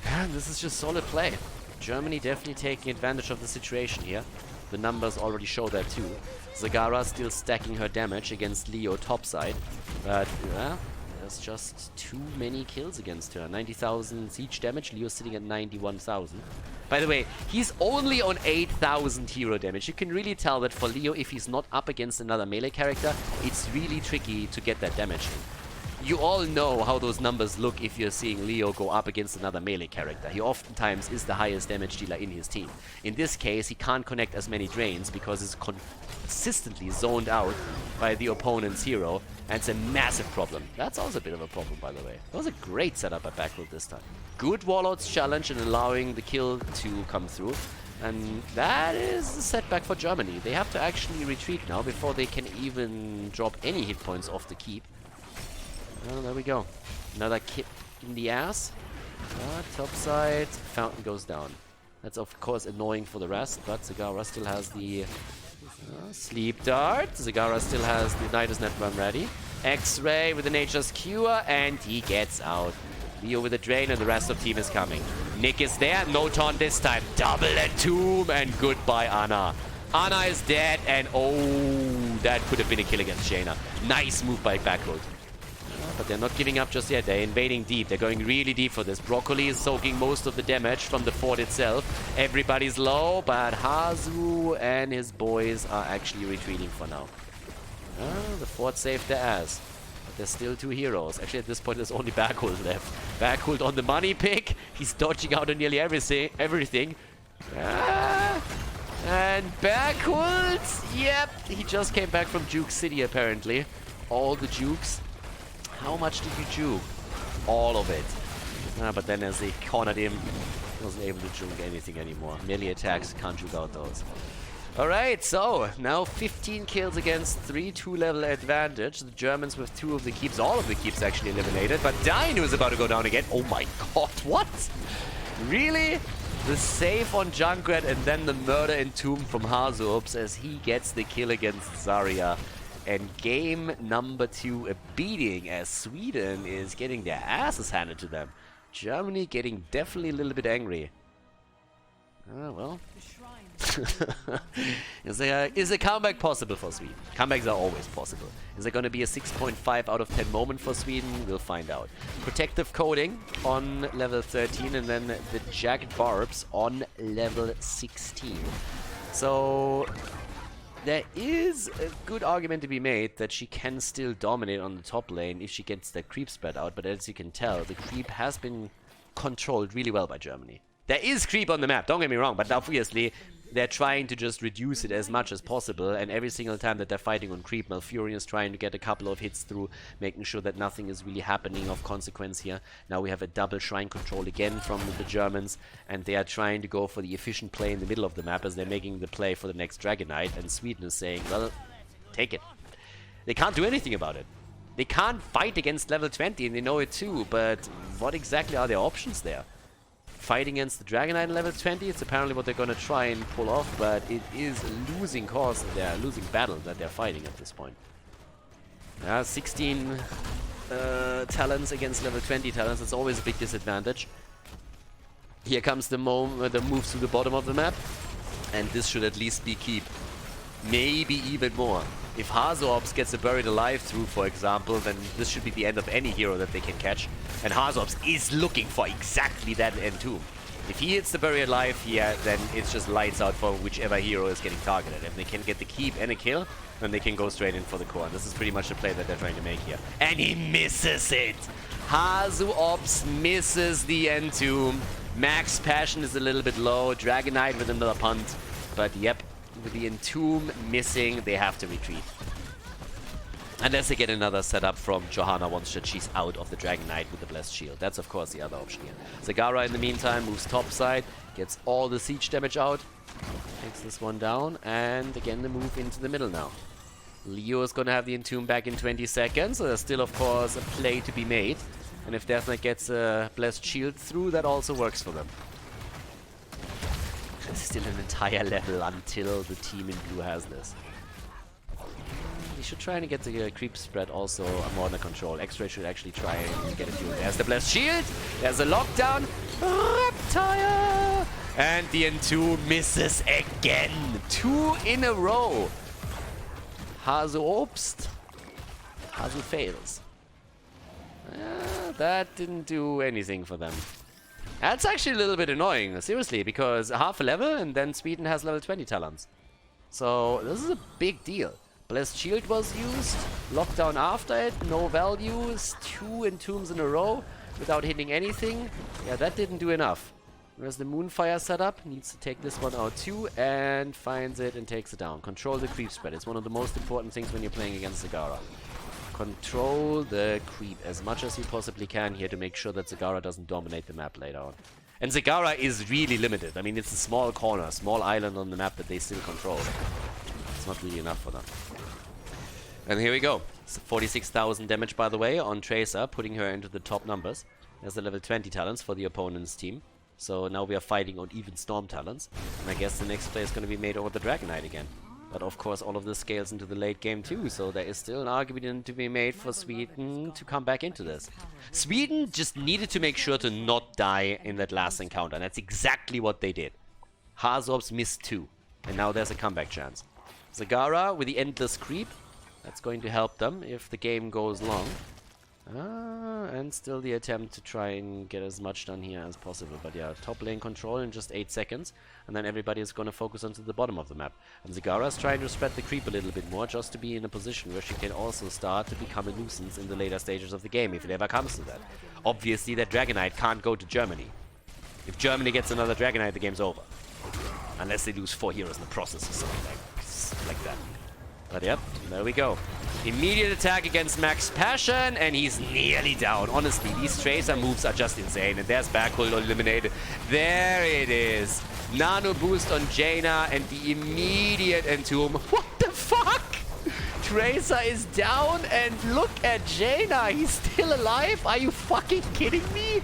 And this is just solid play. Germany definitely taking advantage of the situation here. The numbers already show that too. Zagara still stacking her damage against Leo topside. But, well, there's just too many kills against her. 90,000 siege damage, Leo's sitting at 91,000. By the way, he's only on 8,000 hero damage. You can really tell that for Leo, if he's not up against another melee character, it's really tricky to get that damage in. You all know how those numbers look if you're seeing Leo go up against another melee character. He oftentimes is the highest damage dealer in his team. In this case, he can't connect as many drains because he's consistently zoned out by the opponent's hero, and it's a massive problem. That's also a bit of a problem, by the way. That was a great setup by Berghult this time. Good Warlords challenge and allowing the kill to come through. And that is a setback for Germany. They have to actually retreat now before they can even drop any hit points off the keep. Well, there we go. Another kick in the ass. Top side. Fountain goes down. That's of course annoying for the rest, but Zagara still has the sleep dart. Zagara still has the Nidus Net Run ready. X-Ray with the Nature's Cure, and he gets out. Leo with the drain, and the rest of team is coming. Nick is there, no taunt this time. Double Entomb, and goodbye Anna. Anna is dead, and oh, that could have been a kill against Jaina. Nice move by Berghult. But they're not giving up just yet. They're invading deep. They're going really deep for this. Broccoli is soaking most of the damage from the fort itself. Everybody's low, but Hazu and his boys are actually retreating for now. The fort saved their ass. But there's still 2 heroes. Actually, at this point, there's only Berghult left. Berghult on the money pick. He's dodging out on nearly everything. And Berghult, yep, he just came back from Juke City, apparently. All the jukes. How much did you juke? All of it. But then as they cornered him, Wasn't able to juke anything anymore. Melee attacks, can't juke out those. Alright, so now 15 kills against 3, 2-level advantage. The Germans with 2 of the keeps, all of the keeps actually eliminated. But Dino is about to go down again. Oh my god, what? Really? The save on Junkrat and then the murder entomb from Hazuops as he gets the kill against Zarya. And game number 2 a beating as Sweden is getting their asses handed to them. Germany getting definitely a little bit angry. Well. Is a comeback possible for Sweden? Comebacks are always possible. Is there going to be a 6.5 out of 10 moment for Sweden? We'll find out. Protective coating on level 13 and then the jagged barbs on level 16. So there is a good argument to be made that she can still dominate on the top lane if she gets that creep spread out, but as you can tell, the creep has been controlled really well by Germany. There is creep on the map, don't get me wrong, but obviously they're trying to just reduce it as much as possible, and every single time that they're fighting on creep, Malfurion is trying to get a couple of hits through, making sure that nothing is really happening of consequence here. Now we have a double shrine control again from the Germans, and they are trying to go for the efficient play in the middle of the map as they're making the play for the next Dragon Knight, and Sweden is saying, well, take it. They can't do anything about it. They can't fight against level 20, and they know it too, but what exactly are their options there? Fight against the Dragon Knight level 20, it's apparently what they're going to try and pull off, but it is a losing cause, losing battle that they're fighting at this point. 16 talents against level 20 talents, it's always a big disadvantage. Here comes the move to the bottom of the map, and this should at least be keep. Maybe even more. If Hazuops gets a buried alive through, for example, then this should be the end of any hero that they can catch. And Hazuops is looking for exactly that end too. If he hits the buried alive here, then it's just lights out for whichever hero is getting targeted. If they can get the keep and a kill, then they can go straight in for the core. And this is pretty much the play that they're trying to make here. And he misses it! Hazuops misses the entomb. Max Passion is a little bit low. Dragon Knight with another punt. But yep. With the entomb missing, they have to retreat. Unless they get another setup from Johanna once that she's out of the Dragon Knight with the Blessed Shield. That's of course the other option here. Zagara in the meantime moves topside, gets all the siege damage out, takes this one down, and again the move into the middle now. Leo is going to have the entomb back in 20 seconds, so there's still of course a play to be made. And if Death Knight gets a Blessed Shield through, that also works for them. There's still an entire level until the team in blue has this. We should try and get the creep spread also more under control. X-Ray should actually try and get a few. There's the Blessed Shield. There's a lockdown. Reptile! And the entomb misses again. 2 in a row. Hazuops. Hazu fails. That didn't do anything for them. That's actually a little bit annoying, seriously, because half a level and then Sweden has level 20 talents. So this is a big deal. Blessed Shield was used, lockdown after it, no values, 2 entombs in a row without hitting anything. Yeah, that didn't do enough. Where's the Moonfire setup? Needs to take this one out too, and finds it and takes it down. Control the creep spread. It's one of the most important things when you're playing against Zagara. Control the creep as much as you possibly can here to make sure that Zagara doesn't dominate the map later on. And Zagara is really limited. I mean, it's a small corner, small island on the map that they still control. It's not really enough for them. And here we go. It's 46,000 damage, by the way, on Tracer, putting her into the top numbers. There's the level 20 talents for the opponent's team. So now we are fighting on even Storm talents. And I guess the next play is going to be made over the Dragon Knight again. But of course all of this scales into the late game too, so there is still an argument to be made for Sweden to come back into this. Sweden just needed to make sure to not die in that last encounter, and that's exactly what they did. Hazuops missed 2, and now there's a comeback chance. Zagara with the endless creep, that's going to help them if the game goes long. And still the attempt to try and get as much done here as possible. But yeah, top lane control in just 8 seconds. And then everybody is going to focus onto the bottom of the map. And Zagara is trying to spread the creep a little bit more, just to be in a position where she can also start to become a nuisance in the later stages of the game, if it ever comes to that. Obviously, that Dragon Knight can't go to Germany. If Germany gets another Dragon Knight, the game's over. Unless they lose 4 heroes in the process or something like that. But yep, there we go. Immediate attack against Max Passion, and he's nearly down. Honestly, these Tracer moves are just insane. And there's Backhold eliminated. There it is. Nano boost on Jaina, and the immediate Entomb. What the fuck? Tracer is down, and look at Jaina. He's still alive? Are you fucking kidding me?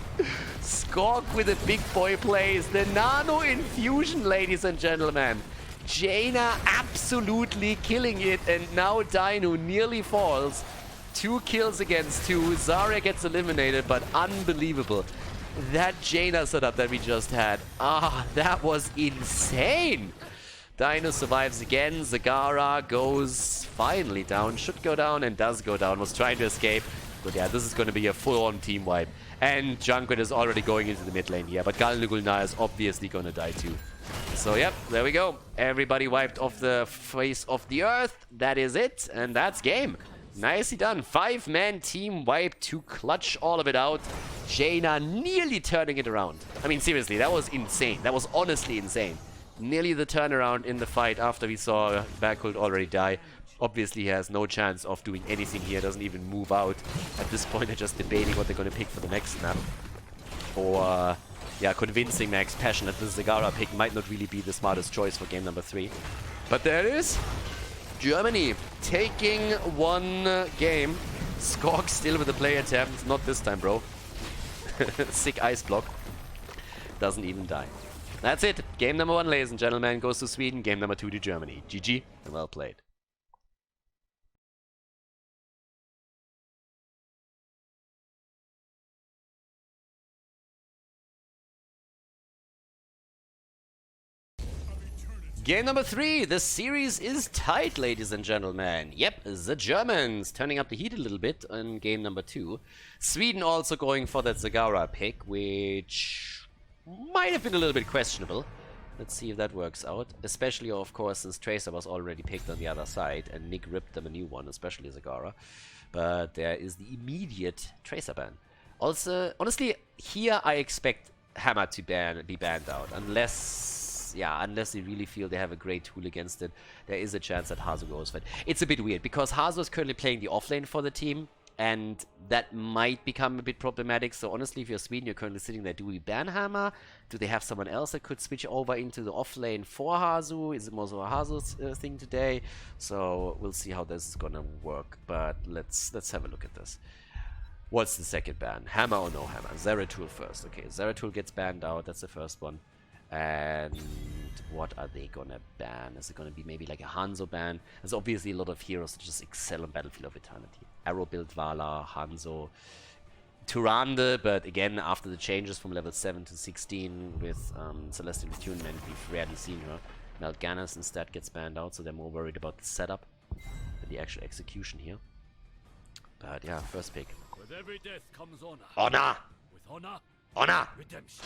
Skork with a big boy plays. The Nano Infusion, ladies and gentlemen. Jaina absolutely killing it, and now Dino nearly falls. 2 kills against 2. Zarya gets eliminated, but unbelievable. That Jaina setup that we just had. That was insane. Dino survives again. Zagara goes finally down. Should go down and does go down. Was trying to escape. But yeah, this is going to be a full-on team wipe. And Junkrat is already going into the mid lane here. But Galnugulna is obviously going to die too. So yep, there we go. Everybody wiped off the face of the earth. That is it. And that's game. Nicely done. 5-man team wipe to clutch all of it out. Jaina nearly turning it around. I mean, seriously, that was insane. That was honestly insane. Nearly the turnaround in the fight after we saw Backhold already die. Obviously, he has no chance of doing anything here. Doesn't even move out. At this point, they're just debating what they're going to pick for the next map. Or, yeah, convincing Max Passion that the Zagara pick might not really be the smartest choice for game number 3. But there it is. Germany taking 1 game. Skork still with the play attempt. Not this time, bro. Sick ice block. Doesn't even die. That's it. Game number 1, ladies and gentlemen, goes to Sweden. Game number 2 to Germany. GG and well played. Game number 3. The series is tight, ladies and gentlemen. Yep, the Germans turning up the heat a little bit in game number 2. Sweden also going for that Zagara pick, which might have been a little bit questionable. Let's see if that works out. Especially, of course, since Tracer was already picked on the other side and Nick ripped them a new one, especially Zagara. But there is the immediate Tracer ban. Also, honestly, here I expect Hammer to be banned out, unless they really feel they have a great tool against it. There is a chance that Hazu goes for it. It's a bit weird, because Hazu is currently playing the offlane for the team, and that might become a bit problematic. So honestly, if you're Sweden, you're currently sitting there, do we ban Hammer? Do they have someone else that could switch over into the offlane for Hazu? Is it more so a Hazu thing today? So we'll see how this is gonna work, but let's have a look at this. What's the second ban? Hammer or no Hammer? Zeratul first. Okay, Zeratul gets banned out. That's the first one. And what are they gonna ban? Is it gonna be maybe like a Hanzo ban? There's obviously a lot of heroes that just excel on Battlefield of Eternity. Arrow build Vala, Hanzo, Tyrande, but again, after the changes from level 7 to 16 with Celestial Attunement, we've rarely seen her. Mal'Ganis instead gets banned out, so they're more worried about the setup than the actual execution here. But yeah, first pick. With every death comes honor. Honor! With honor, Honor! redemption.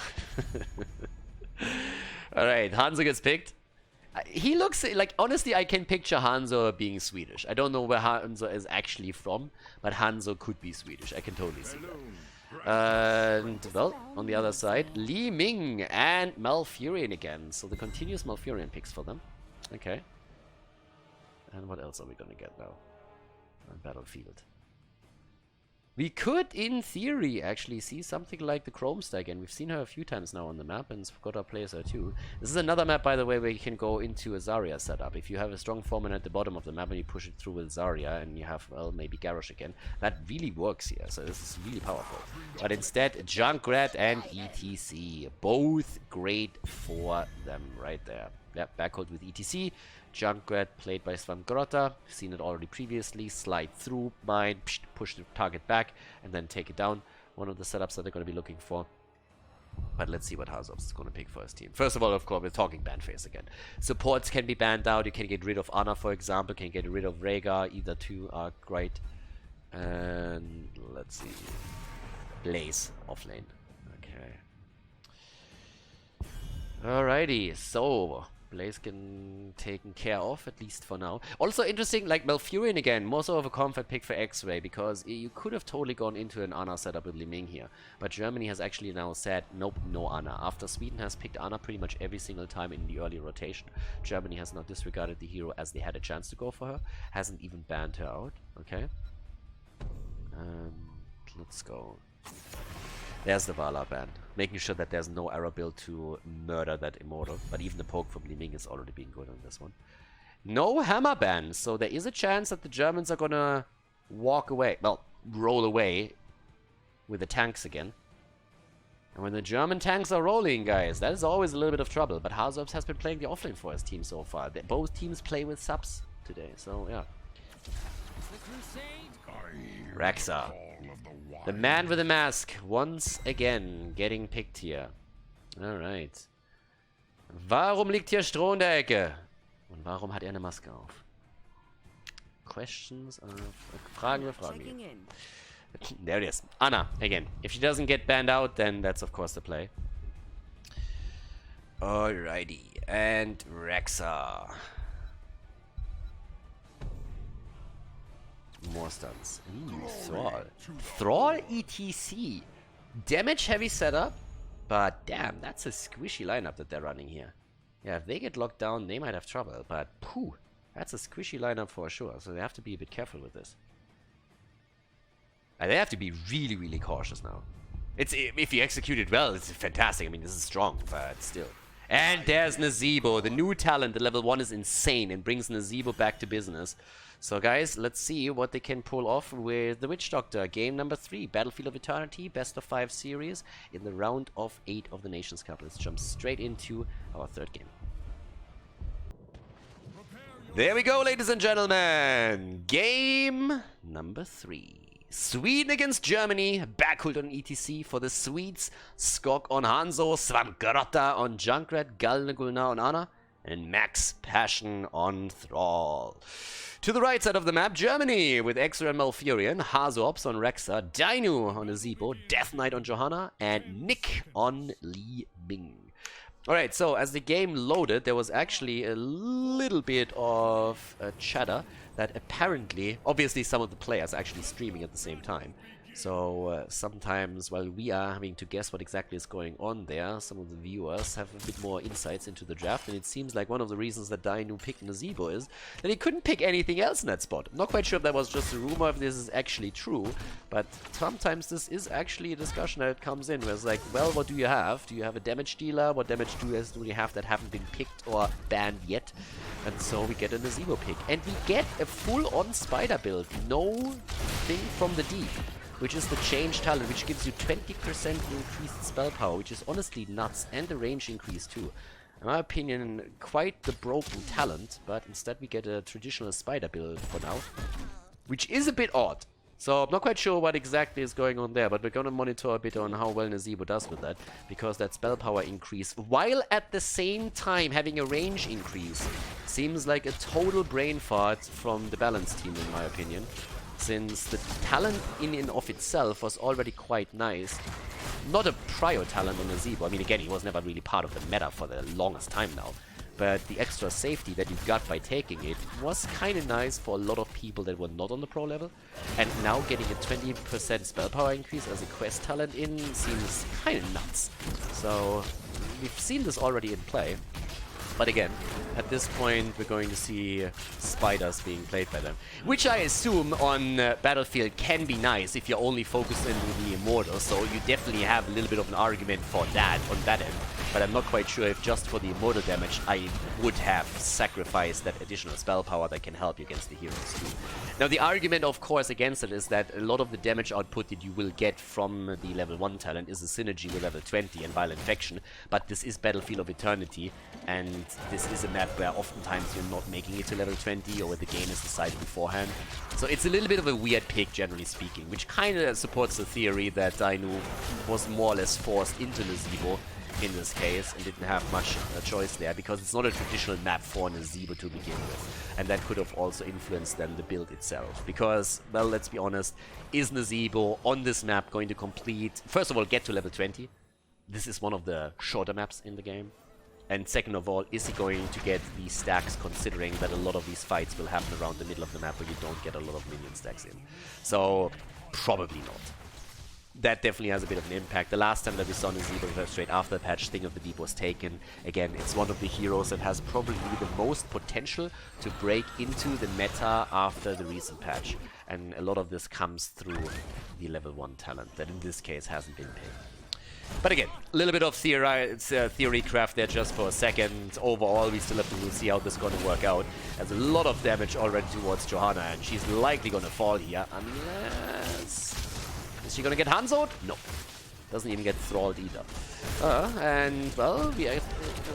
Alright, Hanzo gets picked. He looks like, honestly, I can picture Hanzo being Swedish. I don't know where Hanzo is actually from, but Hanzo could be Swedish. I can totally see that. And, well, on the other side, Li Ming and Malfurion again. So the continuous Malfurion picks for them. Okay. And what else are we gonna get now? On Battlefield. We could, in theory, actually see something like the Chromestar again. We've seen her a few times now on the map, and Skoda plays her too. This is another map, by the way, where you can go into a Zarya setup. If you have a strong foreman at the bottom of the map and you push it through with Zarya, and you have, well, maybe Garrosh again, that really works here. So this is really powerful. But instead, Junkrat and ETC. Both great for them right there. Yep, backhold with ETC. Junkrat played by Svangrotta, seen it already previously, slide through, mine, push the target back, and then take it down. One of the setups that they're going to be looking for. But let's see what Hazops is going to pick for his team. First of all, of course, we're talking ban phase again. Supports can be banned out, you can get rid of Ana, for example, can get rid of Rhaegar, either two are great. And let's see. Blaze offlane. Okay. Alrighty, so Blaziken taken care of, at least for now. Also interesting, like Malfurion again, more so of a comfort pick for X-Ray, because you could have totally gone into an Ana setup with Li Ming here. But Germany has actually now said, nope, no Ana. After Sweden has picked Ana pretty much every single time in the early rotation, Germany has not disregarded the hero as they had a chance to go for her. Hasn't even banned her out. Okay. Let's go. There's the Vala ban. Making sure that there's no arrow build to murder that Immortal. But even the poke from Li Ming is already being good on this one. No hammer ban. So there is a chance that the Germans are gonna walk away. Well, roll away with the tanks again. And when the German tanks are rolling, guys, that is always a little bit of trouble. But Hazobs has been playing the offlane for his team so far. Both teams play with subs today. So, yeah. Rexa. The man with the mask, once again, getting picked here. Alright. Warum liegt hier Stroh in der Ecke? Und warum hat eine Maske auf? Questions of... Fragen wir Fragen. There it is. Ana, again. If she doesn't get banned out, then that's of course the play. Alrighty. And Rexa. More stuns. Thrall. Thrall ETC. Damage heavy setup. But damn, that's a squishy lineup that they're running here. Yeah, if they get locked down, they might have trouble. But phew, that's a squishy lineup for sure. So they have to be a bit careful with this. And they have to be really, really cautious now. It's if you execute it well, it's fantastic. I mean, this is strong, but still. And there's Nazeebo. The new talent, the level 1 is insane and brings Nazeebo back to business. So guys, let's see what they can pull off with the Witch Doctor. Game number 3, Battlefield of Eternity, best of 5 series in the round of 8 of the Nations Cup. Let's jump straight into our third game. There we go, ladies and gentlemen. Game number 3. Sweden against Germany. Berghult on ETC for the Swedes. Skog on Hanzo. Svankgrotta on Junkrat. Galnagulna on Ana. And Max Passion on Thrall. To the right side of the map, Germany with Extra and Malfurion, Hazorps on Rexa, Dainu on Nazeebo, Death Knight on Johanna, and Nick on Li Ming. Alright, so as the game loaded, there was actually a little bit of chatter that apparently, obviously some of the players are actually streaming at the same time. So sometimes while we are having to guess what exactly is going on there, some of the viewers have a bit more insights into the draft, and it seems like one of the reasons that Dainu picked Nazeebo is that he couldn't pick anything else in that spot. I'm not quite sure if that was just a rumor, if this is actually true, but sometimes this is actually a discussion that comes in where it's like, well, what do you have? Do you have a damage dealer? What damage do you have that haven't been picked or banned yet? And so we get a Nazeebo pick. And we get a full-on spider build. No thing from the deep, which is the change talent, which gives you 20% increased spell power, which is honestly nuts, and the range increase too. In my opinion, quite the broken talent, but instead we get a traditional spider build for now, which is a bit odd. So I'm not quite sure what exactly is going on there, but we're gonna monitor a bit on how well Nazeebo does with that, because that spell power increase, while at the same time having a range increase, seems like a total brain fart from the balance team in my opinion. Since the talent in and of itself was already quite nice. Not a prior talent on Nazeebo. I mean, again, he was never really part of the meta for the longest time now. But the extra safety that you got by taking it was kind of nice for a lot of people that were not on the pro level. And now getting a 20% spell power increase as a quest talent in seems kind of nuts. So we've seen this already in play. But again, at this point, we're going to see spiders being played by them. Which I assume on Battlefield can be nice if you're only focused on the Immortal. So you definitely have a little bit of an argument for that on that end. But I'm not quite sure if just for the Immortal damage, I would have sacrificed that additional spell power that can help you against the heroes too. Now the argument, of course, against it is that a lot of the damage output that you will get from the level 1 talent is a synergy with level 20 and Vile Infection. But this is Battlefield of Eternity, and this is a map where oftentimes you're not making it to level 20 or where the game is decided beforehand. So it's a little bit of a weird pick, generally speaking, which kind of supports the theory that Dainu was more or less forced into Nazeebo in this case and didn't have much choice there, because it's not a traditional map for Nazeebo to begin with. And that could have also influenced then the build itself. Because, well, let's be honest, is Nazeebo on this map going to complete, first of all, get to level 20? This is one of the shorter maps in the game. And second of all, is he going to get these stacks, considering that a lot of these fights will happen around the middle of the map where you don't get a lot of minion stacks in? So, probably not. That definitely has a bit of an impact. The last time that we saw Nazeebo straight after the patch, Thing of the Deep was taken. Again, it's one of the heroes that has probably the most potential to break into the meta after the recent patch. And a lot of this comes through the level 1 talent that in this case hasn't been picked. But again, a little bit of theory craft there just for a second. Overall, we still have to see how this is going to work out. There's a lot of damage already towards Johanna, and she's likely going to fall here unless... Is she gonna get Hanzo'd? No. Doesn't even get Thralled either. And, well, we have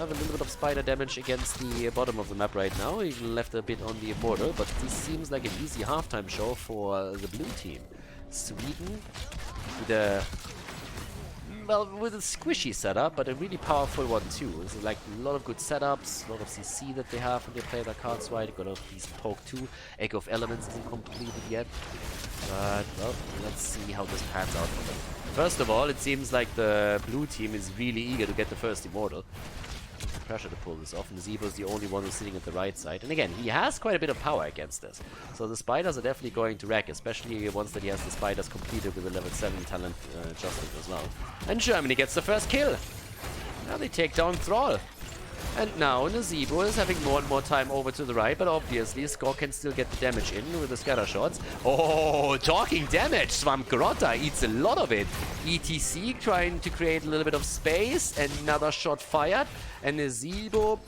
a little bit of spider damage against the bottom of the map right now. He left a bit on the Immortal, but this seems like an easy halftime show for the blue team. Sweden with a... Well, with a squishy setup, but a really powerful one too. There's like a lot of good setups, a lot of CC that they have when they play their cards right. Got a piece of poke too. Echo of Elements isn't completed yet. But, well, let's see how this pans out for them. First of all, it seems like the blue team is really eager to get the first Immortal. Pressure to pull this off, and Nazeebo is the only one who's sitting at the right side. And again, he has quite a bit of power against this. So the spiders are definitely going to wreck, especially once that he has the spiders completed with a level 7 talent Justin as well. And Germany gets the first kill. Now they take down Thrall. And now Nazeebo is having more and more time over to the right, but obviously Skor can still get the damage in with the scatter shots. Oh, talking damage! Swamp Grotta eats a lot of it. ETC trying to create a little bit of space. Another shot fired. And Nazeebo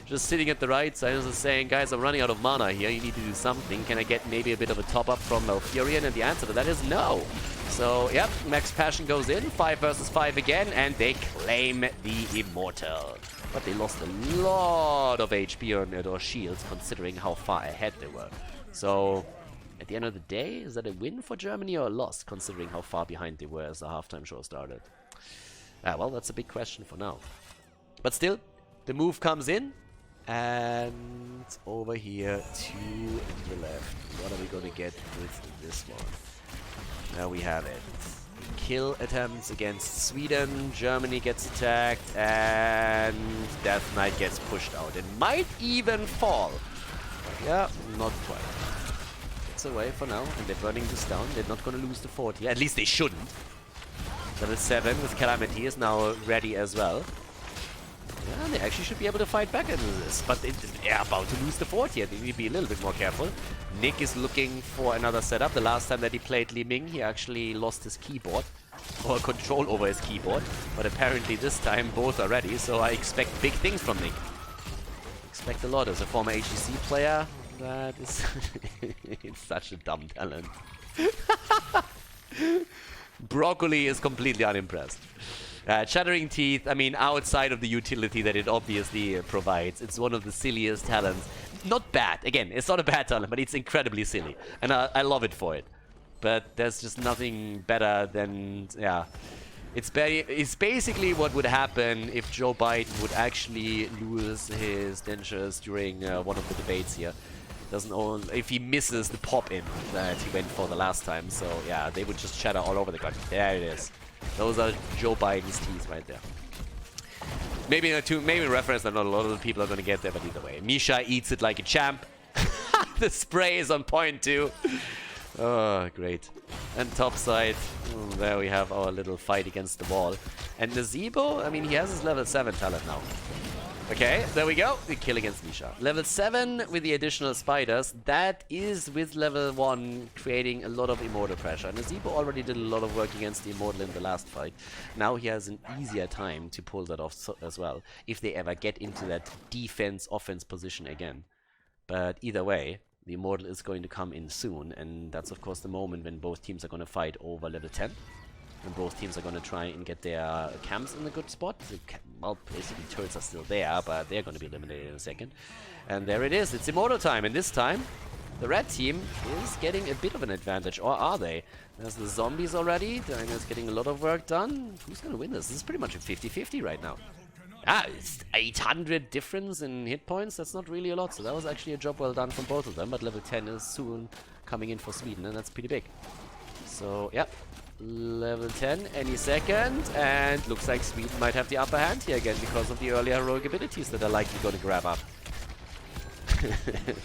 just sitting at the right side, just saying, guys, I'm running out of mana here. You need to do something. Can I get maybe a bit of a top-up from Malfurion? And the answer to that is no. So, yep, Max Passion goes in, 5 versus 5 again, and they claim the Immortal. But they lost a lot of HP on it, or shields, considering how far ahead they were. So, at the end of the day, is that a win for Germany or a loss, considering how far behind they were as the halftime show started? Well, that's a big question for now. But still, the move comes in, and over here to the left. What are we going to get with this one? There we have it. Kill attempts against Sweden. Germany gets attacked, and Death Knight gets pushed out. It might even fall. Yeah, not quite. It's away for now, and they're burning this down. They're not going to lose the fort here. At least they shouldn't. Level 7 with Calamity is now ready as well. Yeah, they actually should be able to fight back into this, but they're about to lose the fort here. They need to be a little bit more careful. Nick is looking for another setup. The last time that he played Li Ming, he actually lost his keyboard, or control over his keyboard. But apparently this time both are ready, so I expect big things from Nick. Expect a lot as a former HGC player. That is... it's such a dumb talent. Broccoli is completely unimpressed. Chattering Teeth, I mean, outside of the utility that it obviously provides, it's one of the silliest talents. Not bad. Again, it's not a bad talent, but it's incredibly silly. And I love it for it. But there's just nothing better than, yeah. It's basically what would happen if Joe Biden would actually lose his dentures during one of the debates here. If he misses the pop-in that he went for the last time. So, yeah, they would just chatter all over the country. There it is. Those are Joe Biden's teeth right there. Maybe a reference that not a lot of the people are going to get there, but either way. Misha eats it like a champ. The spray is on point too. Oh, great. And top side, there we have our little fight against the wall. And Nazeebo, I mean, he has his level 7 talent now. Okay, there we go. The kill against Misha. Level 7 with the additional spiders. That is with level 1 creating a lot of Immortal pressure. Nazeebo already did a lot of work against the Immortal in the last fight. Now he has an easier time to pull that off as well, if they ever get into that defense-offense position again. But either way, the Immortal is going to come in soon, and that's of course the moment when both teams are going to fight over level 10. And both teams are going to try and get their camps in a good spot. Well, basically turrets are still there, but they're going to be eliminated in a second. And there it is, it's Immortal time, and this time the red team is getting a bit of an advantage, or are they? There's the zombies already, Diana's getting a lot of work done. Who's going to win this? This is pretty much a 50-50 right now. It's 800 difference in hit points, that's not really a lot, so that was actually a job well done from both of them, but level 10 is soon coming in for Sweden, and that's pretty big. So, yeah. Level 10 any second, and looks like Sweden might have the upper hand here again because of the early heroic abilities that are likely going to grab up.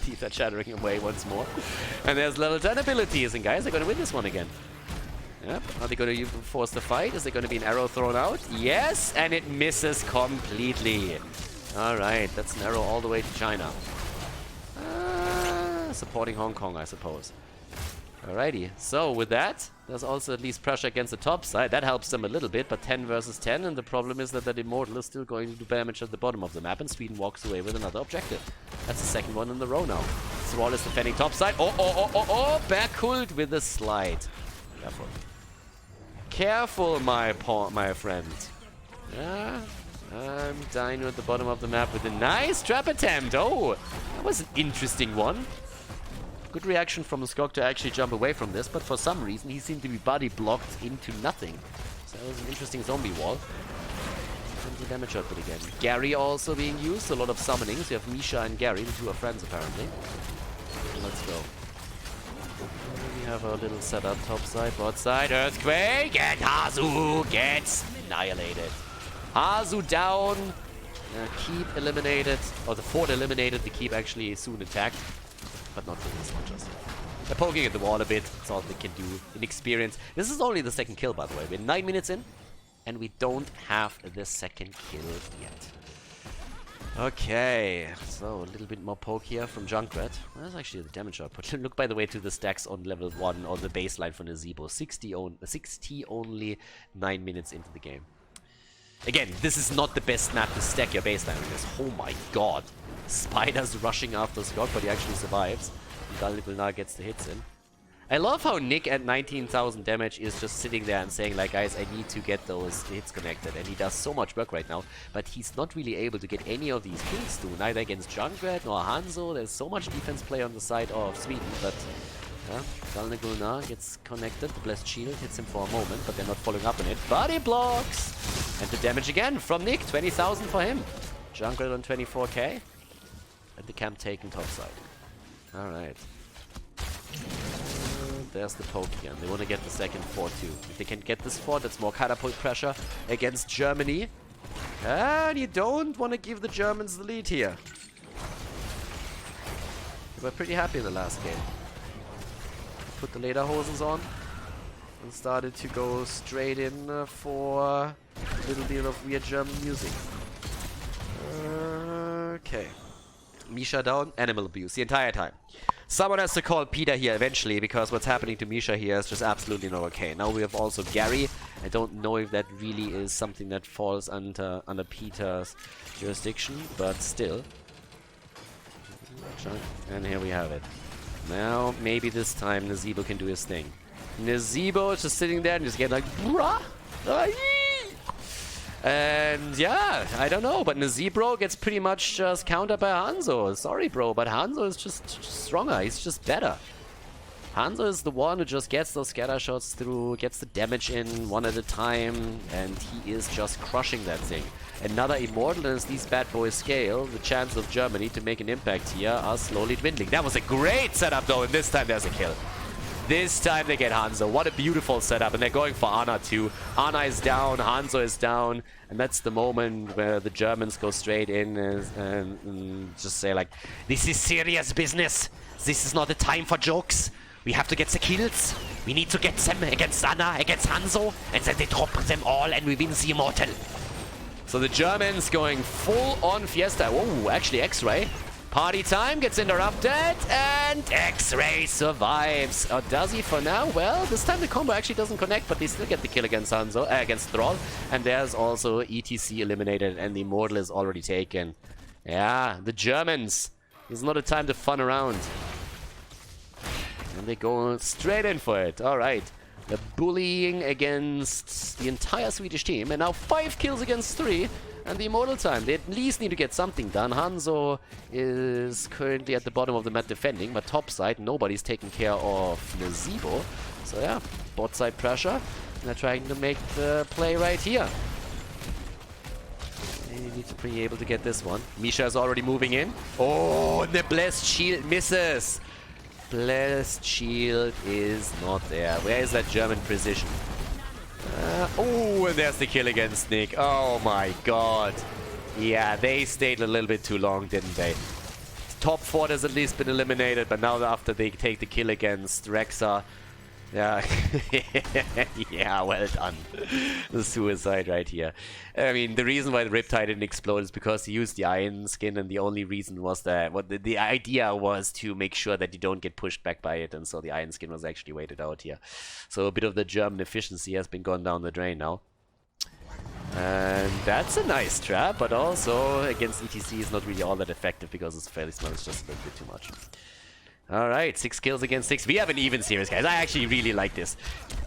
Teeth are chattering away once more. And there's level 10 abilities, and guys are going to win this one again. Yep. Are they going to force the fight? Is there going to be an arrow thrown out? Yes, and it misses completely. Alright, that's an arrow all the way to China. Supporting Hong Kong, I suppose. Alrighty, so with that, there's also at least pressure against the top side. That helps them a little bit, but 10 versus 10, and the problem is that that Immortal is still going to do damage at the bottom of the map, and Sweden walks away with another objective. That's the second one in the row now. Thrall is defending top side. Oh, Berkult with a slide. Careful. Careful, my friend. Yeah, I'm Dino at the bottom of the map with a nice trap attempt. Oh, that was an interesting one. Good reaction from Skog to actually jump away from this, but for some reason he seemed to be body blocked into nothing. So that was an interesting zombie wall. And the damage output again. Gary also being used, a lot of summonings. You have Misha and Gary, the two are friends apparently. Let's go. We have our little setup, top side, bot side, Earthquake, and Hazu gets annihilated. Hazu down, Keep eliminated, or the fort eliminated, the Keep actually soon attacked. But not for this one just yet. They're poking at the wall a bit. That's all they can do. Inexperience. This is only the second kill, by the way. We're 9 minutes in, and we don't have the second kill yet. Okay, so a little bit more poke here from Junkrat. Well, that's actually the damage output. Look, by the way, to the stacks on level 1 on the baseline for Nazebo. 60 only 9 minutes into the game. Again, this is not the best map to stack your baseline on this. Oh my god. Spider's rushing after Scott, but he actually survives. And Dalnigulnar gets the hits in. I love how Nick at 19,000 damage is just sitting there and saying, like, guys, I need to get those hits connected. And he does so much work right now, but he's not really able to get any of these kills through, neither against Junkrat nor Hanzo. There's so much defense play on the side of Sweden, but yeah, Dalnigulnar gets connected. The Blessed Shield hits him for a moment, but they're not following up on it. Body blocks! And the damage again from Nick, 20,000 for him. Junkrat on 24k. And the camp taken topside. Alright. There's the poke again. They want to get the second fort too. If they can get this fort, that's more catapult pressure against Germany. And you don't want to give the Germans the lead here. They were pretty happy in the last game. Put the lederhosen on and started to go straight in for a little bit of weird German music. Okay. Misha down, animal abuse the entire time. Someone has to call Peter here eventually, because what's happening to Misha here is just absolutely not okay. Now we have also Gary. I don't know if that really is something that falls under Peter's jurisdiction, but still. And here we have it. Now maybe this time Nazebo can do his thing. Nazebo is just sitting there and just getting like, bruh! And yeah, I don't know, but Nazebro gets pretty much just countered by Hanzo. Sorry, bro, but Hanzo is just stronger. He's just better. Hanzo is the one who just gets those scatter shots through, gets the damage in one at a time, and he is just crushing that thing. Another Immortal, as these bad boys scale, the chance of Germany to make an impact here are slowly dwindling. That was a great setup though, and this time there's a kill. This time they get Hanzo. What a beautiful setup. And they're going for Anna too. Anna is down, Hanzo is down. And that's the moment where the Germans go straight in and just say like, this is serious business. This is not a time for jokes. We have to get the kills. We need to get them against Anna, against Hanzo. And then they drop them all and we win the Immortal. So the Germans going full on Fiesta. Whoa, actually X-Ray. Party time gets interrupted, and X-Ray survives. Or does he for now? Well, this time the combo actually doesn't connect, but they still get the kill against Hanzo, against Thrall. And there's also ETC eliminated, and the Immortal is already taken. Yeah, the Germans. This is not a time to fun around. And they go straight in for it. All right. The bullying against the entire Swedish team, and now 5 kills against 3. And the Immortal time. They at least need to get something done. Hanzo is currently at the bottom of the map defending, but top side, nobody's taking care of Nazebo. So yeah, bot side pressure. And they're trying to make the play right here. They need to be able to get this one. Misha is already moving in. Oh, and the Blessed Shield misses. Blessed Shield is not there. Where is that German precision? Oh, and there's the kill against Nick. Oh my god. Yeah, they stayed a little bit too long, didn't they? Top 4 has at least been eliminated, but now after they take the kill against Rexa, yeah, yeah, well done. The suicide right here. I mean, the reason why the Riptide didn't explode is because he used the iron skin, and the only reason was that the idea was to make sure that you don't get pushed back by it, and so the iron skin was actually waited out here. So a bit of the German efficiency has been gone down the drain now. And that's a nice trap, but also against ETC is not really all that effective because it's fairly small, it's just a little bit too much. Alright, 6 kills against 6. We have an even series, guys. I actually really like this.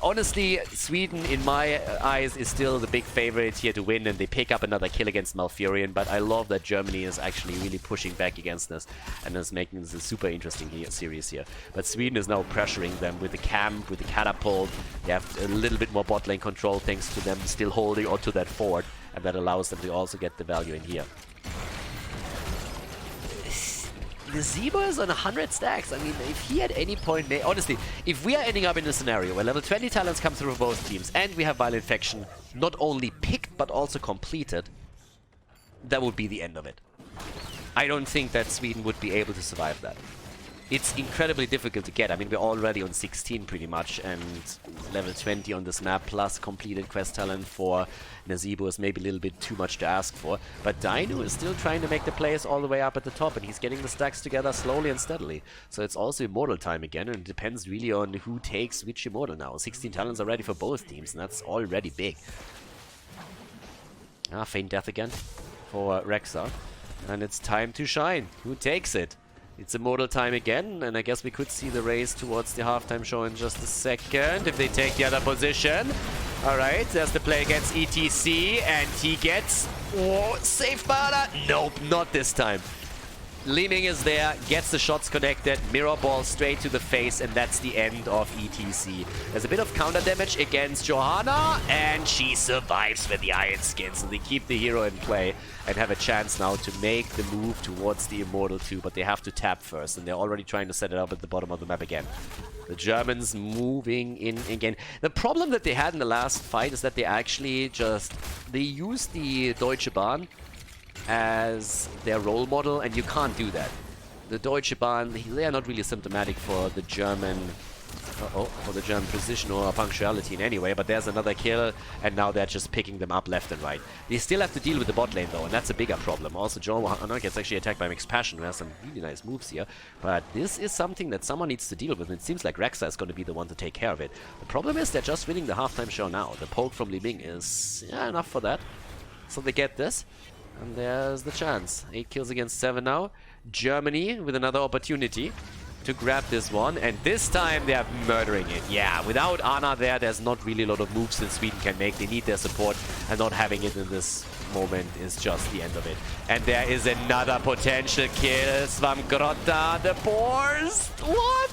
Honestly, Sweden, in my eyes, is still the big favorite here to win, and they pick up another kill against Malfurion, but I love that Germany is actually really pushing back against this, and is making this a super interesting series here. But Sweden is now pressuring them with the camp, with the catapult. They have a little bit more bot lane control thanks to them still holding onto that fort, and that allows them to also get the value in here. The Zebo is on 100 stacks. I mean, if he at any point... Honestly, if we are ending up in a scenario where level 20 talents come through both teams and we have Violent Infection not only picked but also completed, that would be the end of it. I don't think that Sweden would be able to survive that. It's incredibly difficult to get. I mean, we're already on 16 pretty much, and level 20 on this map plus completed quest talent for Nazebo is maybe a little bit too much to ask for. But Dino is still trying to make the players all the way up at the top, and he's getting the stacks together slowly and steadily. So it's also Immortal time again, and it depends really on who takes which Immortal now. 16 talents are ready for both teams, and that's already big. Ah, Feign Death again for Rexa. And it's time to shine. Who takes it? It's Immortal time again, and I guess we could see the race towards the halftime show in just a second if they take the other position. Alright, there's the play against ETC, and he gets... Oh, saved by Ana. Nope, not this time. Li Ming is there, gets the shots connected, mirror ball straight to the face, and that's the end of ETC. There's a bit of counter damage against Johanna, and she survives with the Iron Skin, so they keep the hero in play and have a chance now to make the move towards the Immortal 2, but they have to tap first, and they're already trying to set it up at the bottom of the map again. The Germans moving in again. The problem that they had in the last fight is that they actually they used the Deutsche Bahn as their role model, and you can't do that. The Deutsche Bahn, they are not really symptomatic for the German precision or punctuality in any way, but there's another kill, and now they're just picking them up left and right. They still have to deal with the bot lane though, and that's a bigger problem. Also, Johanna gets actually attacked by Mixed Passion, who has some really nice moves here, but this is something that someone needs to deal with, and it seems like Rexa is going to be the one to take care of it. The problem is they're just winning the halftime show now. The poke from Li Ming is enough for that, so they get this. And there's the chance. 8 kills against 7 now. Germany with another opportunity to grab this one. And this time they are murdering it. Yeah, without Ana there's not really a lot of moves that Sweden can make. They need their support. And not having it in this moment is just the end of it. And there is another potential kill. Svamgrotta, the Boars. What?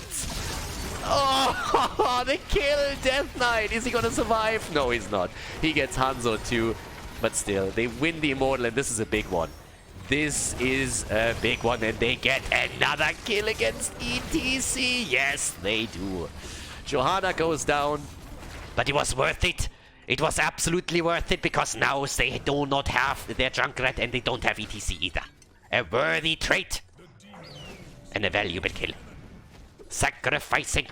Oh, the kill. Death Knight. Is he going to survive? No, he's not. He gets Hanzo too. But still, they win the Immortal, and this is a big one. This is a big one, and they get another kill against ETC. Yes, they do. Johanna goes down, but it was worth it. It was absolutely worth it, because now they do not have their Junkrat, and they don't have ETC either. A worthy trait. And a valuable kill. Sacrificing.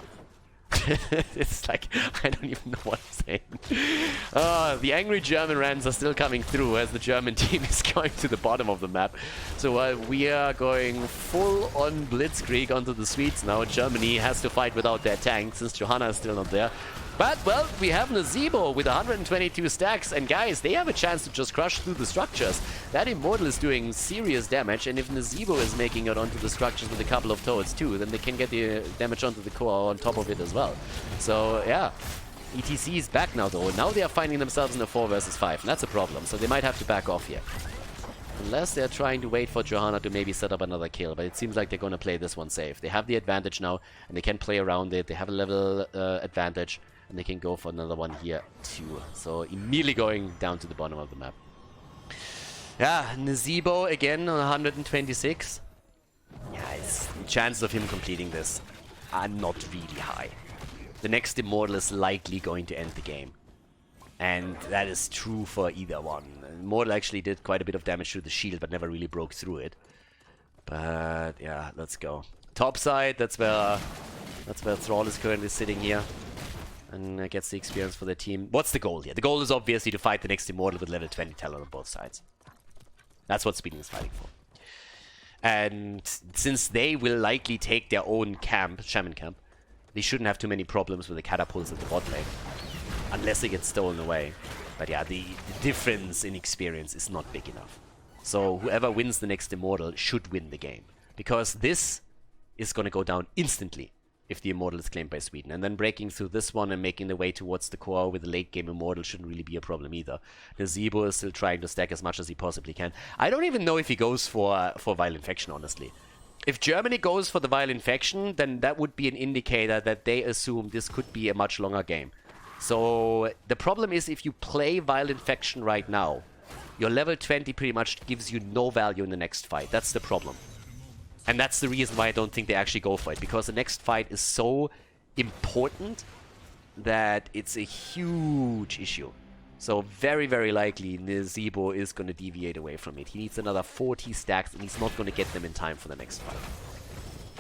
It's like, I don't even know what I'm saying. The angry German rants are still coming through as the German team is going to the bottom of the map. So while we are going full on blitzkrieg onto the Swedes now, Germany has to fight without their tank since Johanna is still not there. But, well, we have Nazebo with 122 stacks, and guys, they have a chance to just crush through the structures. That Immortal is doing serious damage, and if Nazebo is making it onto the structures with a couple of toads too, then they can get the damage onto the core on top of it as well. So, yeah. ETC is back now, though. Now they are finding themselves in a 4 versus 5, and that's a problem, so they might have to back off here. Unless they're trying to wait for Johanna to maybe set up another kill, but it seems like they're going to play this one safe. They have the advantage now, and they can play around it. They have a level advantage. And they can go for another one here too. So immediately going down to the bottom of the map. Yeah, Nazebo again on 126. Yeah, the chances of him completing this are not really high. The next Immortal is likely going to end the game. And that is true for either one. Immortal actually did quite a bit of damage to the shield, but never really broke through it. But yeah, let's go. Top side, that's where Thrall is currently sitting here. And gets the experience for the team. What's the goal here? The goal is obviously to fight the next Immortal with level 20 talent on both sides. That's what Sweden is fighting for. And since they will likely take their own camp, Shaman camp, they shouldn't have too many problems with the catapults at the bot lane. Unless they get stolen away. But yeah, the difference in experience is not big enough. So whoever wins the next Immortal should win the game. Because this is going to go down instantly if the Immortal is claimed by Sweden. And then breaking through this one and making the way towards the core with the late game Immortal shouldn't really be a problem either. The Zebo is still trying to stack as much as he possibly can. I don't even know if he goes for Vile Infection, honestly. If Germany goes for the Vile Infection, then that would be an indicator that they assume this could be a much longer game. So the problem is if you play Vile Infection right now, your level 20 pretty much gives you no value in the next fight. That's the problem. And that's the reason why I don't think they actually go for it. Because the next fight is so important that it's a huge issue. So very, very likely Nezebo is going to deviate away from it. He needs another 40 stacks and he's not going to get them in time for the next fight.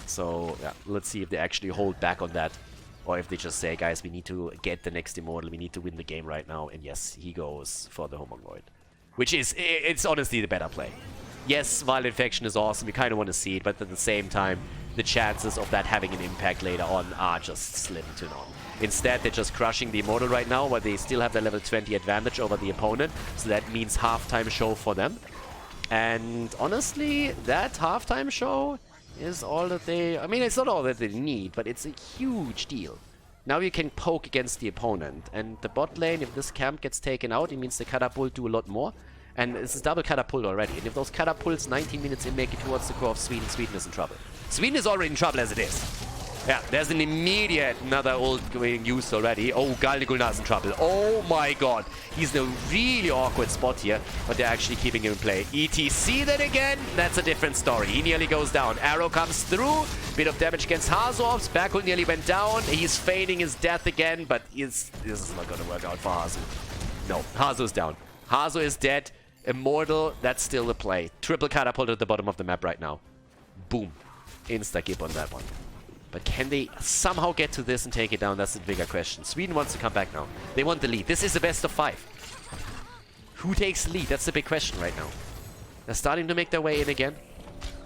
So yeah, let's see if they actually hold back on that. Or if they just say, guys, we need to get the next Immortal. We need to win the game right now. And yes, he goes for the Homongoid. Which is, it's honestly the better play. Yes, Vile Infection is awesome. We kind of want to see it. But at the same time, the chances of that having an impact later on are just slim to none. Instead, they're just crushing the Immortal right now, where they still have the level 20 advantage over the opponent. So that means halftime show for them. And honestly, that halftime show is all that they... I mean, it's not all that they need, but it's a huge deal. Now you can poke against the opponent. And the bot lane, if this camp gets taken out, it means the catapult do a lot more. And it's a double catapult already. And if those catapults 19 minutes in make it towards the core of Sweden, Sweden is in trouble. Sweden is already in trouble as it is. Yeah, there's an immediate another ult being used already. Oh, Galnigulna's in trouble. Oh my god. He's in a really awkward spot here, but they're actually keeping him in play. ETC then again, that's a different story. He nearly goes down. Arrow comes through. Bit of damage against Hazor's. Backhold nearly went down. He's feigning his death again, but this is not going to work out for Hazu. No, Hazu's down. Hazu is dead. Immortal, that's still the play. Triple catapult at the bottom of the map right now. Boom. Insta-gip on that one. But can they somehow get to this and take it down? That's the bigger question. Sweden wants to come back now. They want the lead. This is a best of 5. Who takes the lead? That's the big question right now. They're starting to make their way in again.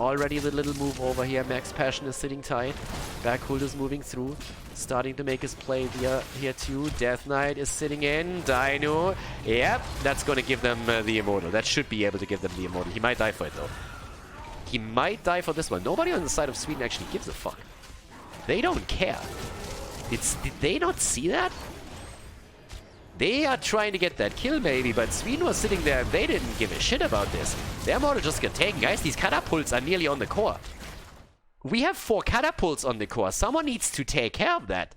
Already the little move over here. Max Passion is sitting tight. Backhold is moving through. Starting to make his play here too. Death Knight is sitting in. Dino. Yep, that's going to give them the Immortal. That should be able to give them the Immortal. He might die for it though. He might die for this one. Nobody on the side of Sweden actually gives a fuck. They don't care. Did they not see that? They are trying to get that kill maybe, but Sweden was sitting there and they didn't give a shit about this. Their Immortal just got taken. Guys, these catapults are nearly on the core. We have 4 catapults on the core. Someone needs to take care of that.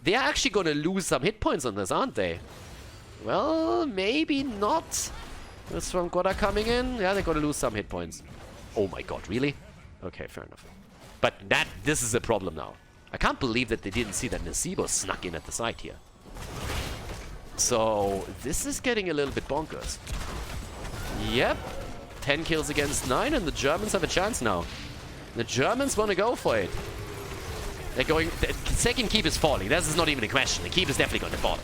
They are actually going to lose some hit points on this, aren't they? Well, maybe not. With Storm Quarterfinal coming in. Yeah, they're going to lose some hit points. Oh my god, really? Okay, fair enough. But this is a problem now. I can't believe that they didn't see that Nezebo snuck in at the side here. So, this is getting a little bit bonkers. Yep. 10 kills against 9, and the Germans have a chance now. The Germans want to go for it. They're going... The second keep is falling. This is not even a question. The keep is definitely going to fall.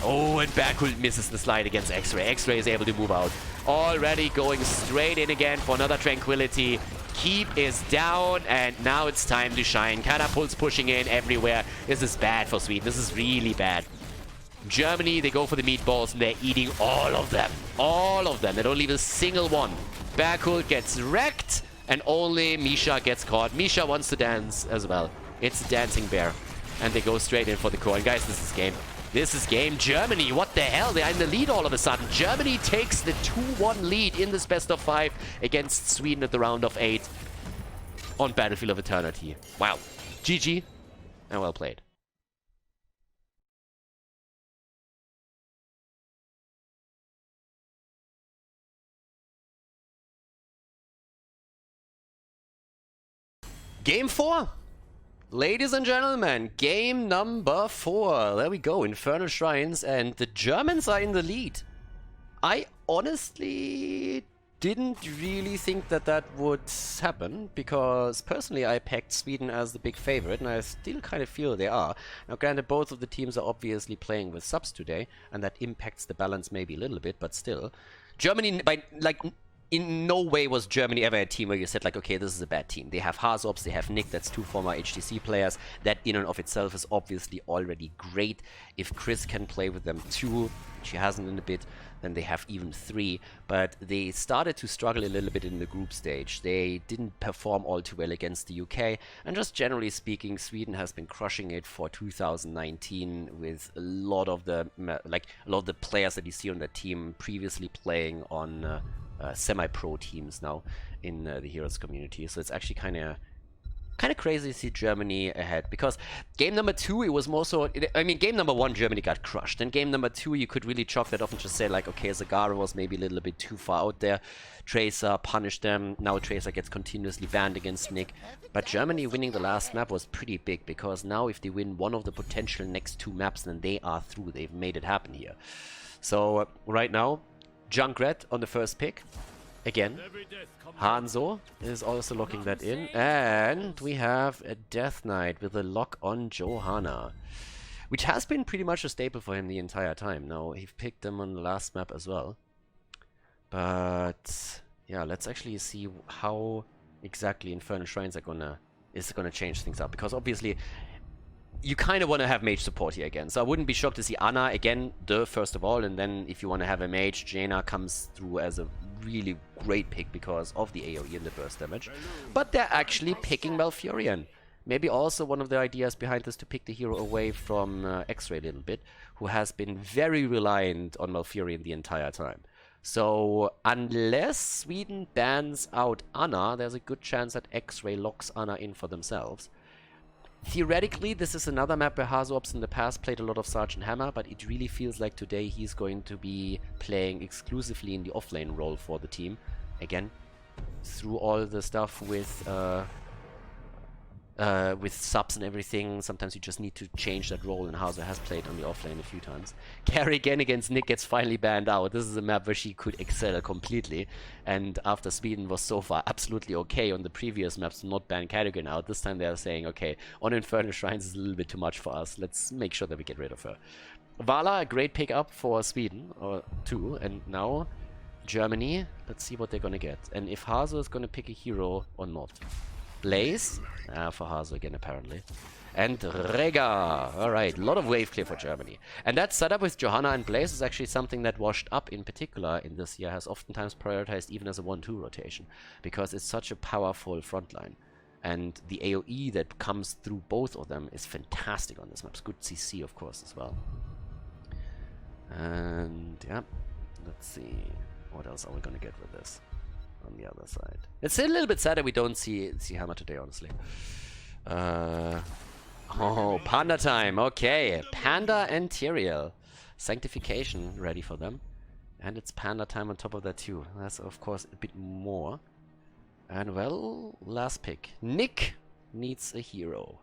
Oh, and Backhold misses the slide against X-Ray. X-Ray is able to move out. Already going straight in again for another Tranquility. Keep is down, and now it's time to shine. Catapults pushing in everywhere. This is bad for Sweden. This is really bad. Germany, they go for the meatballs, and they're eating all of them. All of them. They don't leave a single one. Backhold gets wrecked, and only Misha gets caught. Misha wants to dance as well. It's a dancing bear. And they go straight in for the core. And guys, this is game. This is game. Germany, what the hell? They're in the lead all of a sudden. Germany takes the 2-1 lead in this best of 5 against Sweden at the round of 8 on Battlefield of Eternity. Wow. GG, and well played. Game 4. Ladies and gentlemen, game number 4. There we go, Infernal Shrines, and the Germans are in the lead. I honestly didn't really think that that would happen, because personally I pegged Sweden as the big favorite, and I still kind of feel they are. Now granted, both of the teams are obviously playing with subs today, and that impacts the balance maybe a little bit, but still. Germany, in no way was Germany ever a team where you said, like, okay, this is a bad team. They have Hazops, they have Nick, that's 2 former HTC players. That in and of itself is obviously already great. If Chris can play with them too, she hasn't in a bit, then they have even 3. But they started to struggle a little bit in the group stage. They didn't perform all too well against the UK. And just generally speaking, Sweden has been crushing it for 2019 with a lot of the players that you see on the team previously playing on semi-pro teams now in the Heroes community. So it's actually kind of crazy to see Germany ahead, because game number 2 it was more so, game number 1 Germany got crushed, and game number 2 you could really chalk that off and just say, like, okay, Zagara was maybe a little bit too far out there, Tracer punished them, now Tracer gets continuously banned against Nick. But Germany winning the last map was pretty big, because now if they win one of the potential next 2 maps, then they are through. They've made it happen here. So right now Junkrat on the first pick. Again, Hanzo is also locking that in. And we have a Death Knight with a lock on Johanna, which has been pretty much a staple for him the entire time. Now, he picked them on the last map as well. But yeah, let's actually see how exactly Infernal Shrines is gonna change things up. Because obviously, you kind of want to have mage support here again. So I wouldn't be shocked to see Anna again, first of all, and then if you want to have a mage, Jaina comes through as a really great pick because of the AoE and the burst damage. But they're actually picking Malfurion. Maybe also one of the ideas behind this to pick the hero away from X-Ray a little bit, who has been very reliant on Malfurion the entire time. So unless Sweden bans out Anna, there's a good chance that X-Ray locks Anna in for themselves. Theoretically, this is another map where Hazops in the past played a lot of Sergeant Hammer, but it really feels like today he's going to be playing exclusively in the offlane role for the team. Again, through all the stuff with subs and everything, sometimes you just need to change that role, and Hazo has played on the offlane a few times. Carrie again against Nick gets finally banned out. This is a map where she could excel completely, and after Sweden was so far absolutely okay on the previous maps to not ban Carrigan out, this time they're saying, okay, on Infernal Shrines is a little bit too much for us, let's make sure that we get rid of her. Vala, a great pick up for Sweden, or 2, and now Germany, let's see what they're gonna get, and if Hazo is gonna pick a hero or not. Blaze, for Hazo again apparently, and Rega. Alright, a lot of wave clear for Germany. And that setup with Johanna and Blaze is actually something that Washed Up in particular in this year has oftentimes prioritized even as a 1-2 rotation, because it's such a powerful frontline. And the AoE that comes through both of them is fantastic on this map. It's good CC of course as well. And yeah, let's see, what else are we gonna get with this on the other side. It's a little bit sad that we don't see Hammer today, honestly. Oh, Panda time. Okay, Panda and Tyrael. Sanctification ready for them. And it's Panda time on top of that too. That's of course a bit more. And well, last pick. Nick needs a hero.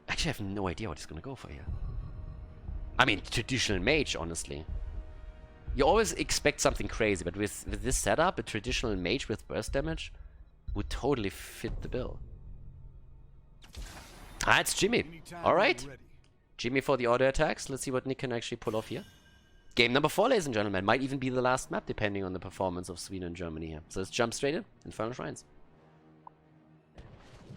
Actually, I have no idea what he's gonna go for here. I mean, traditional mage, honestly. You always expect something crazy, but with this setup, a traditional mage with burst damage would totally fit the bill. Ah, it's Jimmy. Alright. Jimmy for the auto attacks. Let's see what Nick can actually pull off here. Game number 4, ladies and gentlemen. Might even be the last map, depending on the performance of Sweden and Germany here. So let's jump straight in. Infernal Shrines.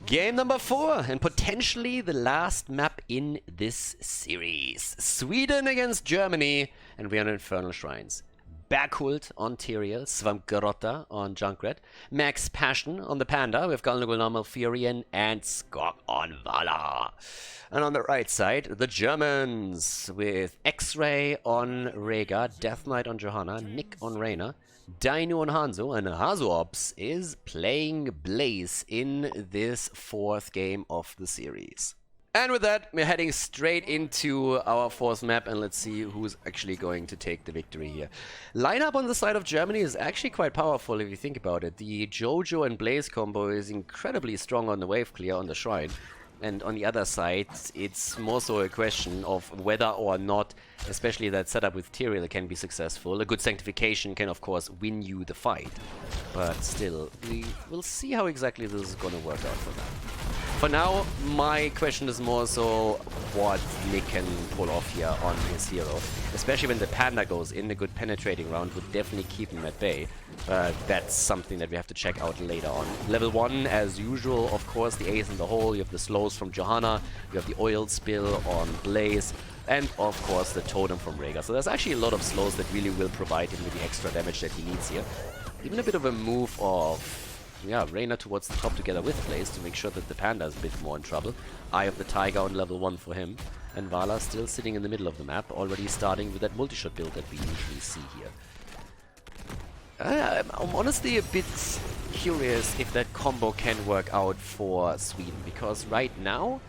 Game number 4, and potentially the last map in this series. Sweden against Germany, and we are on Infernal Shrines. Berghult on Tyrael, Svampgrotta on Junkrat, Max Passion on the Panda with Gulnugul on Malfurion, and Skog on Vala. And on the right side, the Germans with X-Ray on Rega, Death Knight on Johanna, Nick on Reyna, Dainu on Hanzo, and Hazops is playing Blaze in this 4th game of the series. And with that, we're heading straight into our fourth map, and let's see who's actually going to take the victory here. Lineup on the side of Germany is actually quite powerful if you think about it. The Jojo and Blaze combo is incredibly strong on the wave clear on the Shrine. And on the other side, it's more so a question of whether or not, especially that setup with Tyrael, can be successful. A good Sanctification can, of course, win you the fight. But still, we will see how exactly this is going to work out for them. For now, my question is more so what Nick can pull off here on his hero. Especially when the Panda goes in, a good penetrating round would definitely keep him at bay. But that's something that we have to check out later on. Level 1, as usual, of course, the ace in the hole. You have the slows from Johanna, you have the oil spill on Blaze, and of course the totem from Rhaegar. So there's actually a lot of slows that really will provide him with the extra damage that he needs here. Even a bit of a move of... yeah, Reyna towards the top together with Blaze to make sure that the Panda is a bit more in trouble. Eye of the Tiger on level 1 for him. And Vala still sitting in the middle of the map, already starting with that multi-shot build that we usually see here. I'm honestly a bit curious if that combo can work out for Sweden, because right now,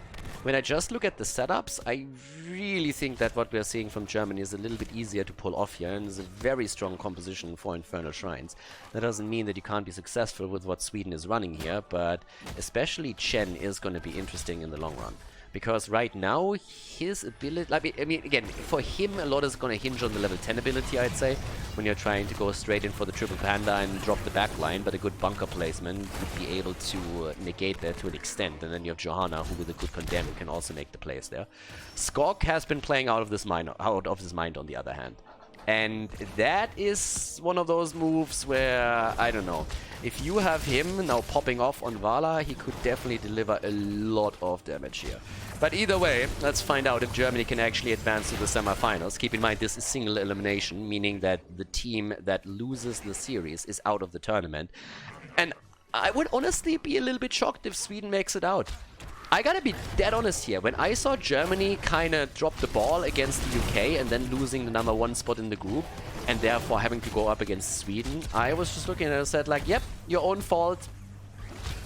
when I just look at the setups, I really think that what we're seeing from Germany is a little bit easier to pull off here, and is a very strong composition for Infernal Shrines. That doesn't mean that you can't be successful with what Sweden is running here, but especially Chen is going to be interesting in the long run. Because right now, his ability... I mean, again, for him, a lot is going to hinge on the level 10 ability, I'd say. When you're trying to go straight in for the triple Panda and drop the back line, but a good bunker placement would be able to negate that to an extent. And then you have Johanna, who with a good condemn can also make the plays there. Skog has been playing out of his mind on the other hand. And that is one of those moves where, I don't know, if you have him now popping off on Vala, he could definitely deliver a lot of damage here. But either way, let's find out if Germany can actually advance to the semifinals. Keep in mind, this is single elimination, meaning that the team that loses the series is out of the tournament. And I would honestly be a little bit shocked if Sweden makes it out. I gotta be dead honest here. When I saw Germany kind of drop the ball against the UK and then losing the #1 spot in the group and therefore having to go up against Sweden, I was just looking at it and said like, yep, your own fault.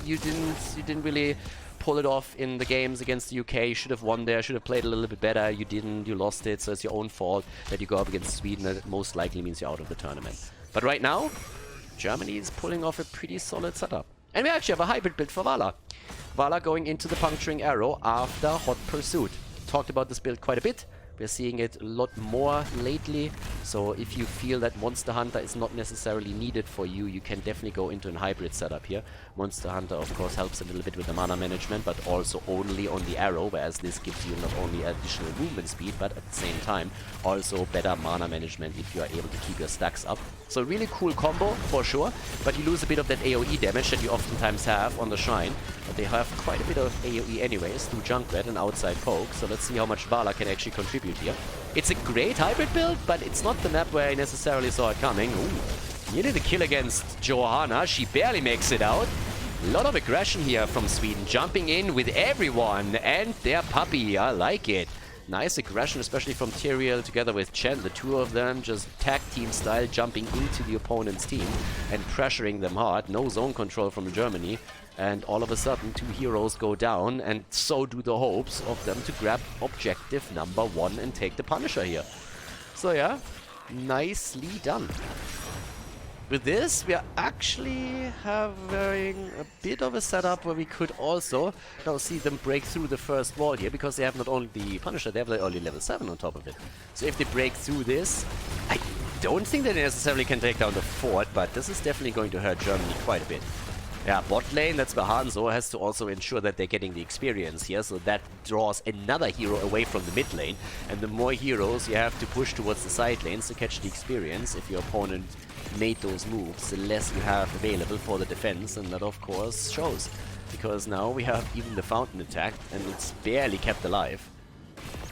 You didn't really pull it off in the games against the UK. You should have won there, should have played a little bit better. You didn't, you lost it, so it's your own fault that you go up against Sweden. That most likely means you're out of the tournament. But right now, Germany is pulling off a pretty solid setup. And we actually have a hybrid build for Vala. Vala going into the Puncturing Arrow after Hot Pursuit. Talked about this build quite a bit. We're seeing it a lot more lately. So if you feel that Monster Hunter is not necessarily needed for you, you can definitely go into a hybrid setup here. Monster Hunter, of course, helps a little bit with the mana management, but also only on the arrow, whereas this gives you not only additional movement speed, but at the same time, also better mana management if you are able to keep your stacks up. So really cool combo, for sure, but you lose a bit of that AoE damage that you oftentimes have on the Shrine. But they have quite a bit of AoE anyways, through Junkrat and outside poke, so let's see how much Vala can actually contribute here. It's a great hybrid build, but it's not the map where I necessarily saw it coming. Ooh, nearly the kill against Johanna, she barely makes it out. A lot of aggression here from Sweden, jumping in with everyone and their puppy, I like it. Nice aggression, especially from Tyrael together with Chen. The two of them just tag team style, jumping into the opponent's team and pressuring them hard. No zone control from Germany. And all of a sudden, two heroes go down, and so do the hopes of them to grab objective #1 and take the Punisher here. So yeah, nicely done. With this, we are actually having a bit of a setup where we could also now see them break through the first wall here, because they have not only the Punisher, they have the early level 7 on top of it. So if they break through this, I don't think they necessarily can take down the fort, but this is definitely going to hurt Germany quite a bit. Yeah, bot lane, that's where Hanzo has to also ensure that they're getting the experience here, so that draws another hero away from the mid lane. And the more heroes you have to push towards the side lanes to catch the experience, if your opponent made those moves, the less you have available for the defense, and that of course shows. Because now we have even the fountain attacked, and it's barely kept alive.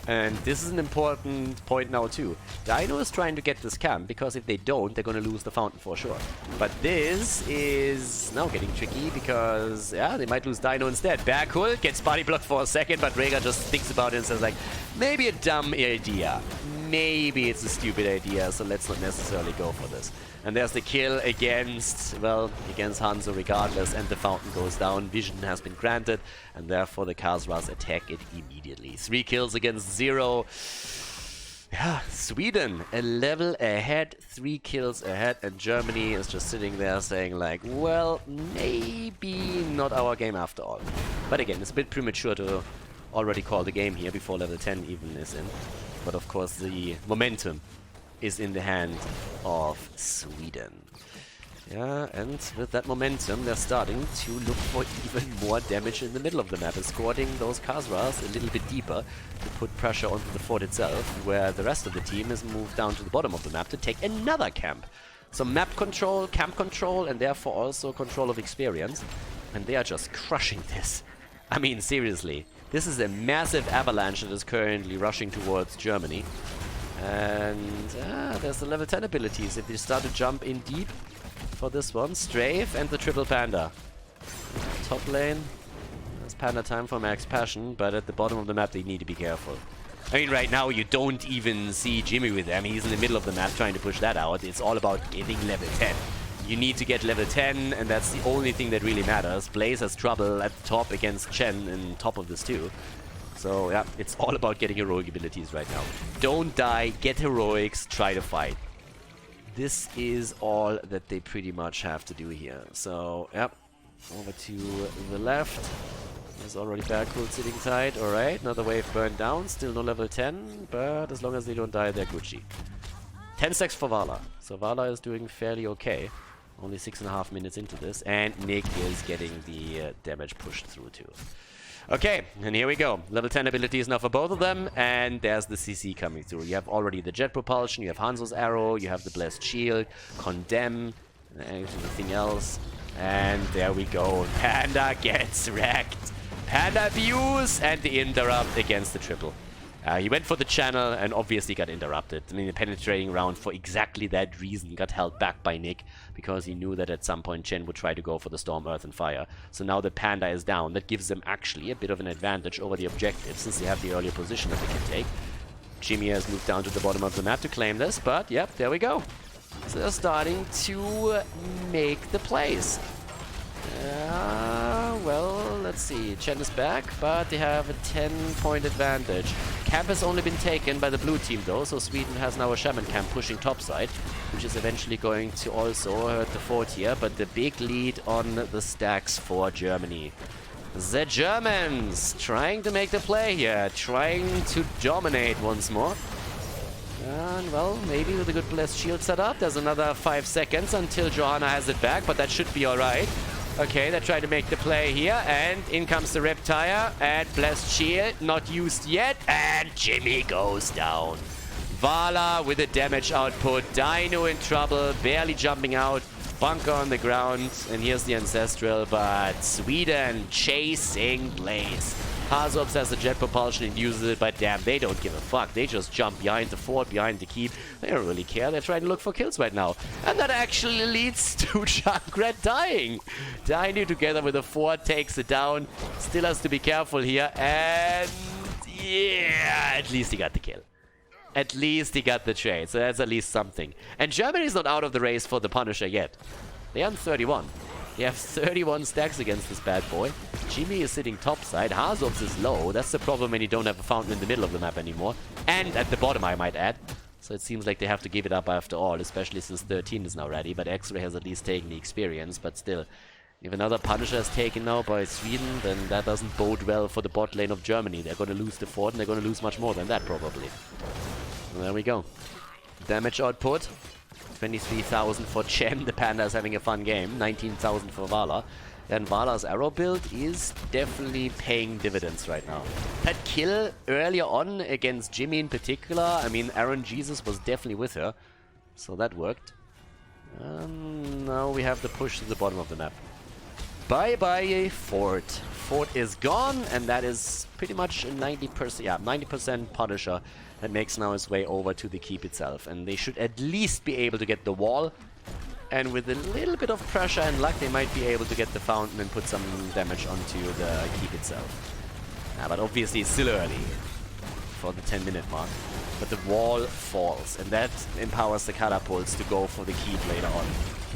And this is an important point now too. Dino is trying to get this camp, because if they don't, they're going to lose the fountain for sure. But this is now getting tricky, because yeah, they might lose Dino instead. Backhook gets body blocked for a second, but Rhaegar just thinks about it and says like, maybe a dumb idea. maybe it's a stupid idea, so let's not necessarily go for this. And there's the kill against, well, against Hanzo regardless, and the fountain goes down. Vision has been granted, and therefore the Khaldor attack it immediately. 3 kills against 0. Yeah, Sweden a level ahead, 3 kills ahead, and Germany is just sitting there saying like, well, maybe not our game after all. But again, it's a bit premature to already call the game here before level 10 even is in. But of course the momentum is in the hand of Sweden. Yeah, and with that momentum, they're starting to look for even more damage in the middle of the map, escorting those Khaldors a little bit deeper to put pressure onto the fort itself, where the rest of the team is moved down to the bottom of the map to take another camp. So map control, camp control, and therefore also control of experience. And they are just crushing this. I mean, seriously. This is a massive avalanche that is currently rushing towards Germany. And there's the level 10 abilities. If you start to jump in deep for this one, Strafe and the triple panda. Top lane, there's panda time for max passion, but at the bottom of the map they need to be careful. I mean, right now you don't even see Jimmy with them. He's in the middle of the map trying to push that out. It's all about getting level 10. You need to get level 10, and that's the only thing that really matters. Blaze has trouble at the top against Chen in top of this too. So yeah, it's all about getting heroic abilities right now. Don't die, get heroics, try to fight. This is all that they pretty much have to do here. So, yep, over to the left. There's already Barcool sitting tight. Alright, another wave burned down. Still no level 10, but as long as they don't die, they're Gucci. 10 stacks for Vala. So Vala is doing fairly okay. Only 6.5 minutes into this. And Nick is getting the damage pushed through too. Okay, and here we go. Level 10 abilities now for both of them, and there's the CC coming through. You have already the jet propulsion, you have Hanzo's arrow, you have the blessed shield, condemn, anything else. And there we go. Panda gets wrecked. Panda abuse and the interrupt against the triple. He went for the channel and obviously got interrupted. I mean, the penetrating round for exactly that reason got held back by Nick because he knew that at some point Chen would try to go for the Storm, Earth and Fire. So now that Panda is down, that gives them actually a bit of an advantage over the objective since they have the earlier position that they can take. Jimmy has moved down to the bottom of the map to claim this, but yep, there we go. So they're starting to make the plays. Well, let's see. Chen is back, but they have a 10-point advantage. Camp has only been taken by the blue team, though, so Sweden has now a Shaman camp pushing topside, which is eventually going to also hurt the fort here, but the big lead on the stacks for Germany. The Germans trying to make the play here, trying to dominate once more. And, well, maybe with a good blessed shield setup, there's another 5 seconds until Johanna has it back, but that should be alright. Okay, they try to make the play here, and in comes the Reptile, and blessed shield, not used yet, and Jimmy goes down. Vala with a damage output, Dino in trouble, barely jumping out, bunker on the ground, and here's the Ancestral, but Sweden chasing Blaze. Hazobs has the jet propulsion and uses it, but damn, they don't give a fuck. They just jump behind the fort, behind the keep. They don't really care. They're trying to look for kills right now. And that actually leads to Junkrat dying. Dino together with the fort takes it down. Still has to be careful here. And yeah, at least he got the kill. At least he got the trade. So that's at least something. And Germany's not out of the race for the Punisher yet. They're on 31. They have 31 stacks against this bad boy. Jimmy is sitting topside. Hazobs is low. That's the problem when you don't have a fountain in the middle of the map anymore. And at the bottom, I might add. So it seems like they have to give it up after all, especially since 13 is now ready. But X-Ray has at least taken the experience. But still, if another Punisher is taken now by Sweden, then that doesn't bode well for the bot lane of Germany. They're going to lose the fort, and they're going to lose much more than that, probably. Well, there we go. Damage output. 23,000 for Chen. The Panda is having a fun game. 19,000 for Vala. And Vala's arrow build is definitely paying dividends right now. That kill earlier on against Jimmy in particular, I mean, Aaron Jesus was definitely with her. So that worked. Now we have the push to the bottom of the map. Bye-bye, Fort. Fort is gone, and that is pretty much a 90%, yeah, 90% Punisher that makes now his way over to the keep itself. And they should at least be able to get the wall. And with a little bit of pressure and luck, they might be able to get the fountain and put some damage onto the keep itself. But obviously it's still early for the 10-minute mark. but the wall falls, and that empowers the catapults to go for the keep later on.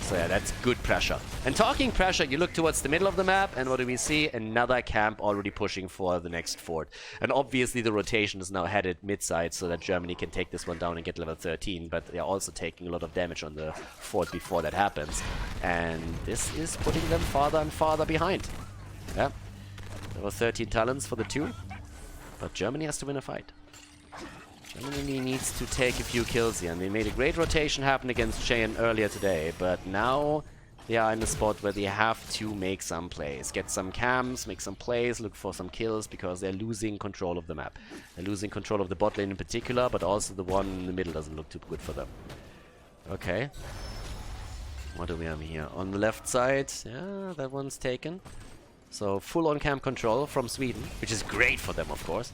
So yeah, that's good pressure. And talking pressure, you look towards the middle of the map, and what do we see? Another camp already pushing for the next fort. And obviously the rotation is now headed mid-side so that Germany can take this one down and get level 13, but they're also taking a lot of damage on the fort before that happens. And this is putting them farther and farther behind. Yeah, level 13 talents for the 2, but Germany has to win a fight. Germany needs to take a few kills here, and they made a great rotation happen against Cheyenne earlier today, but now they are in a spot where they have to make some plays. Get some camps, make some plays, look for some kills, because they're losing control of the map. They're losing control of the bot lane in particular, but also the one in the middle doesn't look too good for them. Okay. What do we have here? On the left side, yeah, that one's taken. So full on camp control from Sweden, which is great for them, of course.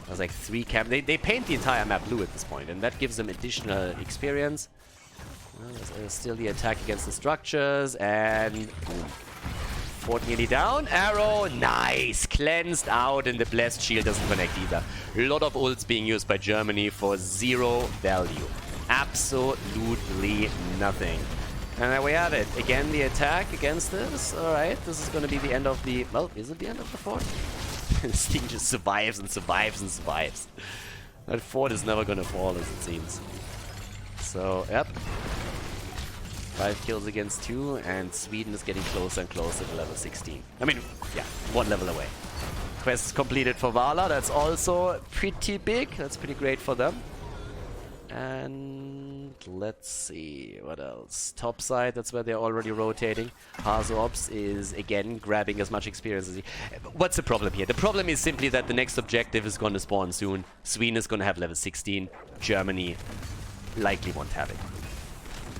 There's like 3 camp. They paint the entire map blue at this point, and that gives them additional experience. There's still the attack against the structures, and boom. Fort nearly down. Arrow, nice, cleansed out, and the blessed shield doesn't connect either. A lot of ults being used by Germany for 0 value. Absolutely nothing. And there we have it. Again, the attack against this. Alright, this is going to be the end of the... Well, is it the end of the fort? This thing just survives and survives and survives. That fort is never going to fall, as it seems. So, yep. 5 kills against 2, and Sweden is getting closer and closer to level 16. I mean, yeah, 1 level away. Quest is completed for Vala. That's also pretty big. That's pretty great for them. And let's see, what else? Top side, that's where they're already rotating. Hazops is again grabbing as much experience as he... What's the problem here? The problem is simply that the next objective is going to spawn soon. Sweden is going to have level 16. Germany likely won't have it.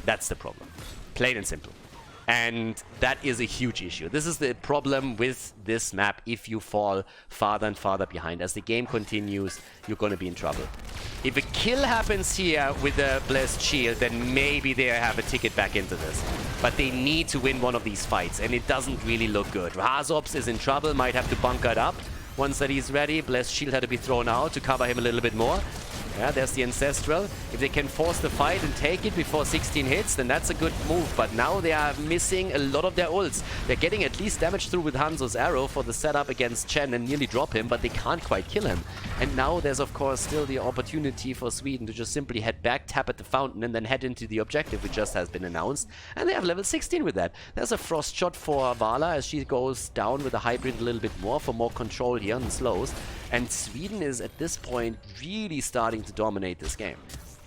That's the problem. Plain and simple. And that is a huge issue. This is the problem with this map. If you fall farther and farther behind, as the game continues, you're going to be in trouble. If a kill happens here with a Blessed Shield, then maybe they have a ticket back into this. But they need to win one of these fights, and it doesn't really look good. Hazops is in trouble, might have to bunker it up. Once that he's ready, Blessed Shield had to be thrown out to cover him a little bit more. Yeah, there's the Ancestral. If they can force the fight and take it before 16 hits, then that's a good move. But now they are missing a lot of their ults. They're getting at least damage through with Hanzo's arrow for the setup against Chen and nearly drop him, but they can't quite kill him. And now there's, of course, still the opportunity for Sweden to just simply head back, tap at the fountain, and then head into the objective, which just has been announced. And they have level 16 with that. There's a frost shot for Vala as she goes down with the hybrid a little bit more for more control here on the slows. And Sweden is, at this point, really starting to dominate this game.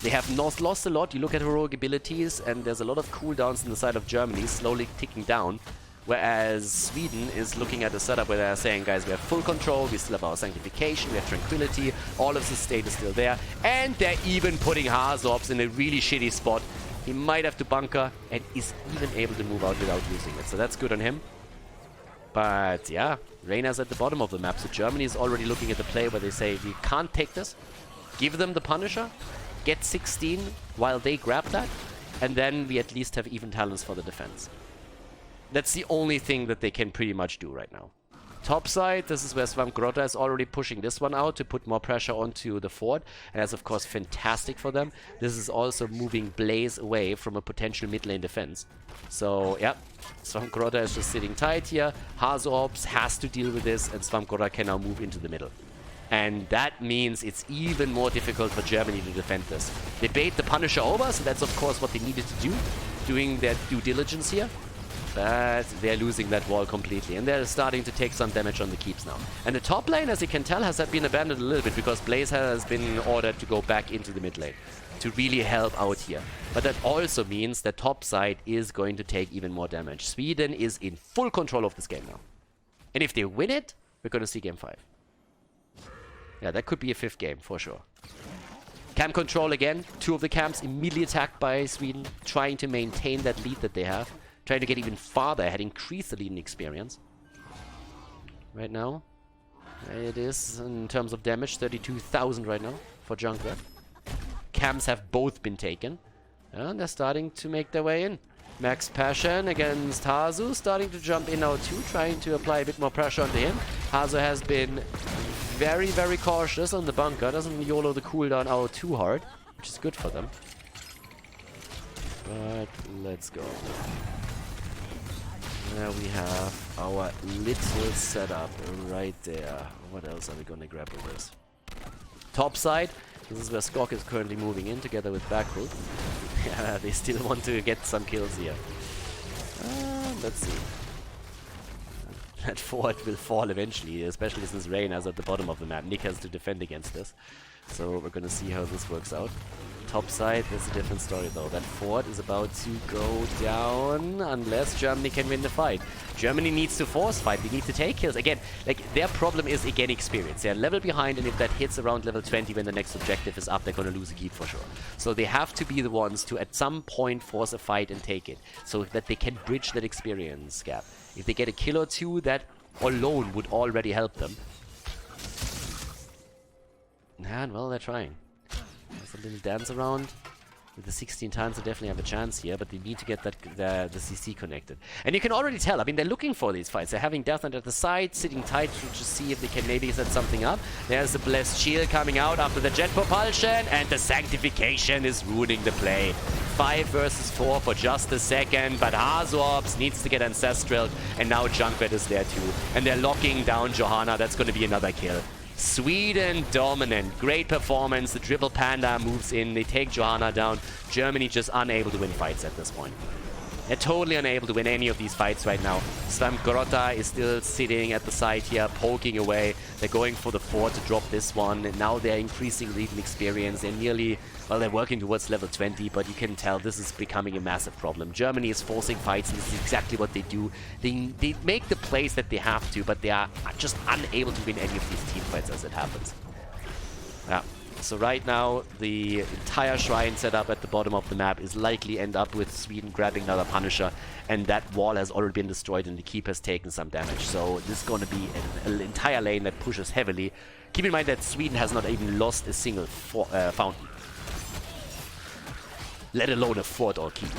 They have lost a lot. You look at heroic abilities, and there's a lot of cooldowns on the side of Germany, slowly ticking down. Whereas Sweden is looking at a setup where they're saying, guys, we have full control, we still have our sanctification, we have tranquility, all of the state is still there. And they're even putting Hazops in a really shitty spot. He might have to bunker, and is even able to move out without losing it. So that's good on him. But yeah, Reyna's at the bottom of the map, so Germany is already looking at the play where they say, we can't take this, give them the Punisher, get 16 while they grab that, and then we at least have even talents for the defense. That's the only thing that they can pretty much do right now. Top side, this is where Storm Quarterfinal is already pushing this one out to put more pressure onto the fort, and that's of course fantastic for them. This is also moving Blaze away from a potential mid lane defense. So yeah, Storm Quarterfinal is just sitting tight here. Hazops has to deal with this, and Storm Quarterfinal can now move into the middle. And that means it's even more difficult for Germany to defend this. They bait the Punisher over, so that's of course what they needed to do, doing their due diligence here. But they're losing that wall completely, and they're starting to take some damage on the keeps now. And the top lane, as you can tell, has been abandoned a little bit because Blaze has been ordered to go back into the mid lane to really help out here. But that also means that top side is going to take even more damage. Sweden is in full control of this game now. And if they win it, we're going to see game 5. Yeah, that could be a 5th game, for sure. Camp control again. 2 of the camps immediately attacked by Sweden, trying to maintain that lead that they have. Trying to get even farther, had increased the leading experience. Right now, it is, in terms of damage, 32,000 right now for Junkrat. Camps have both been taken, and they're starting to make their way in. Max Passion against Hazu, starting to jump in now too, trying to apply a bit more pressure onto him. Hazu has been very, very cautious on the bunker. Doesn't YOLO the cooldown out too hard, which is good for them. But let's go. There we have our little setup right there. What else are we gonna grab with this? Top side. This is where Skok is currently moving in together with Backwood. Yeah, they still want to get some kills here. Let's see. That fort will fall eventually, especially since Reyna's at the bottom of the map. Nick has to defend against this. So we're gonna see how this works out. Top side, there's a different story though. That fort is about to go down unless Germany can win the fight. Germany needs to force fight. They need to take kills. Again, like, their problem is again experience. They're level behind, and if that hits around level 20 when the next objective is up, they're gonna lose a keep for sure. So they have to be the ones to at some point force a fight and take it, so that they can bridge that experience gap. If they get a kill or two, that alone would already help them. And well, they're trying. There's a little dance around. With the 16 times, they definitely have a chance here, but they need to get that the CC connected. And you can already tell, I mean, they're looking for these fights. They're having Death Knight at the side, sitting tight to just see if they can maybe set something up. There's the Blessed Shield coming out after the jet propulsion, and the Sanctification is ruining the play. 5 versus 4 for just a second, but Hazorps needs to get Ancestral, and now Junkrat is there too. And they're locking down Johanna. That's going to be another kill. Sweden dominant. Great performance. The Dribble Panda moves in. They take Johanna down. Germany just unable to win fights at this point. They're totally unable to win any of these fights right now. Storm Quarterfinal is still sitting at the side here, poking away. They're going for the fort to drop this one. And now they're increasing lead in experience. They're nearly, well, they're working towards level 20, but you can tell this is becoming a massive problem. Germany is forcing fights, and this is exactly what they do. They make the plays that they have to, but they are just unable to win any of these team fights as it happens. Yeah. So right now, the entire shrine setup at the bottom of the map is likely end up with Sweden grabbing another Punisher, and that wall has already been destroyed and the keep has taken some damage. So this is going to be an entire lane that pushes heavily. Keep in mind that Sweden has not even lost a single fountain, let alone a fort or keep.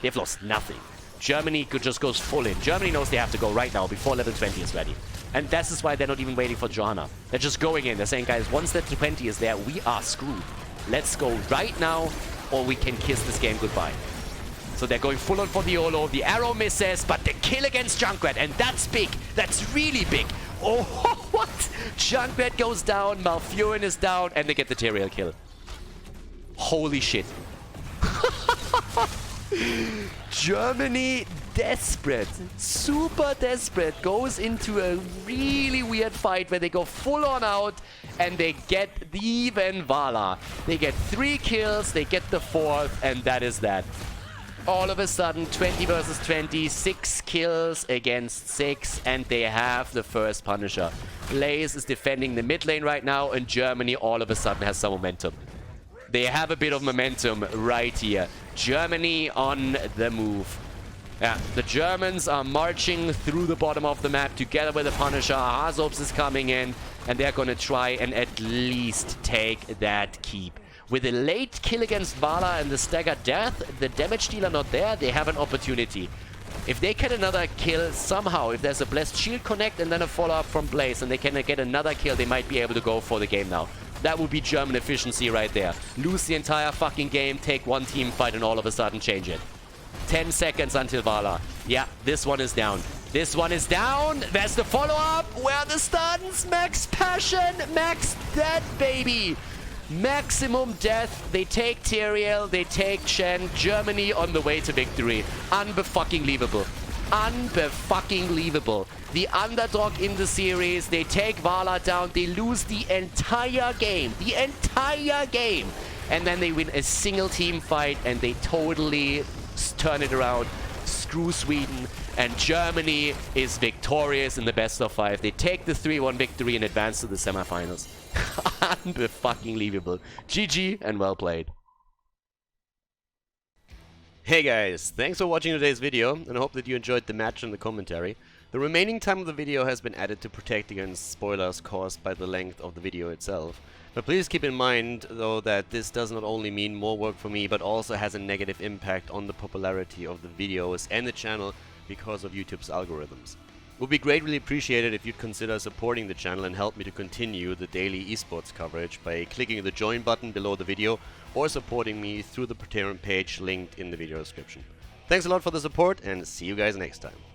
They've lost nothing. Germany just goes full in. Germany knows they have to go right now before level 20 is ready. And this is why they're not even waiting for Johanna. They're just going in. They're saying, guys, once that 20 is there, we are screwed. Let's go right now, or we can kiss this game goodbye. So they're going full on for the YOLO. The arrow misses, but the kill against Junkrat, and that's big. That's really big. Oh, what? Junkrat goes down, Malfurion is down, and they get the Tyrael kill. Holy shit. Germany, desperate, super desperate, goes into a really weird fight where they go full on out and they get even Vala. They get 3 kills, they get the 4th, and that is that. All of a sudden, 20 versus 20, 6 kills against 6, and they have the first Punisher. Blaze is defending the mid lane right now, and Germany all of a sudden has some momentum. They have a bit of momentum right here. Germany on the move. Yeah, the Germans are marching through the bottom of the map together with the Punisher. Hazorps is coming in, and they're gonna try and at least take that keep. With a late kill against Vala and the staggered death, the damage dealer not there, they have an opportunity. If they get another kill somehow, if there's a Blessed Shield connect and then a follow-up from Blaze, and they can get another kill, they might be able to go for the game now. That would be German efficiency right there. Lose the entire fucking game, take one team fight, and all of a sudden change it. 10 seconds until Vala. Yeah, this one is down. This one is down. There's the follow-up. Where are the stuns? Max Passion. Max death, baby. Maximum death. They take Tyrael. They take Shen. Germany on the way to victory. Unbe-fucking-leavable. Unbe-fucking-leavable. The underdog in the series. They take Vala down. They lose the entire game. The entire game. And then they win a single team fight and they totally turn it around. Screw Sweden. And Germany is victorious in the best of 5. They take the 3-1 victory and advance to the semifinals. Unbe-fucking-leavable. GG and well played. Hey guys, thanks for watching today's video, and I hope that you enjoyed the match and the commentary. The remaining time of the video has been added to protect against spoilers caused by the length of the video itself. But please keep in mind, though, that this does not only mean more work for me, but also has a negative impact on the popularity of the videos and the channel because of YouTube's algorithms. Would be greatly appreciated if you'd consider supporting the channel and help me to continue the daily esports coverage by clicking the join button below the video or supporting me through the Patreon page linked in the video description. Thanks a lot for the support and see you guys next time.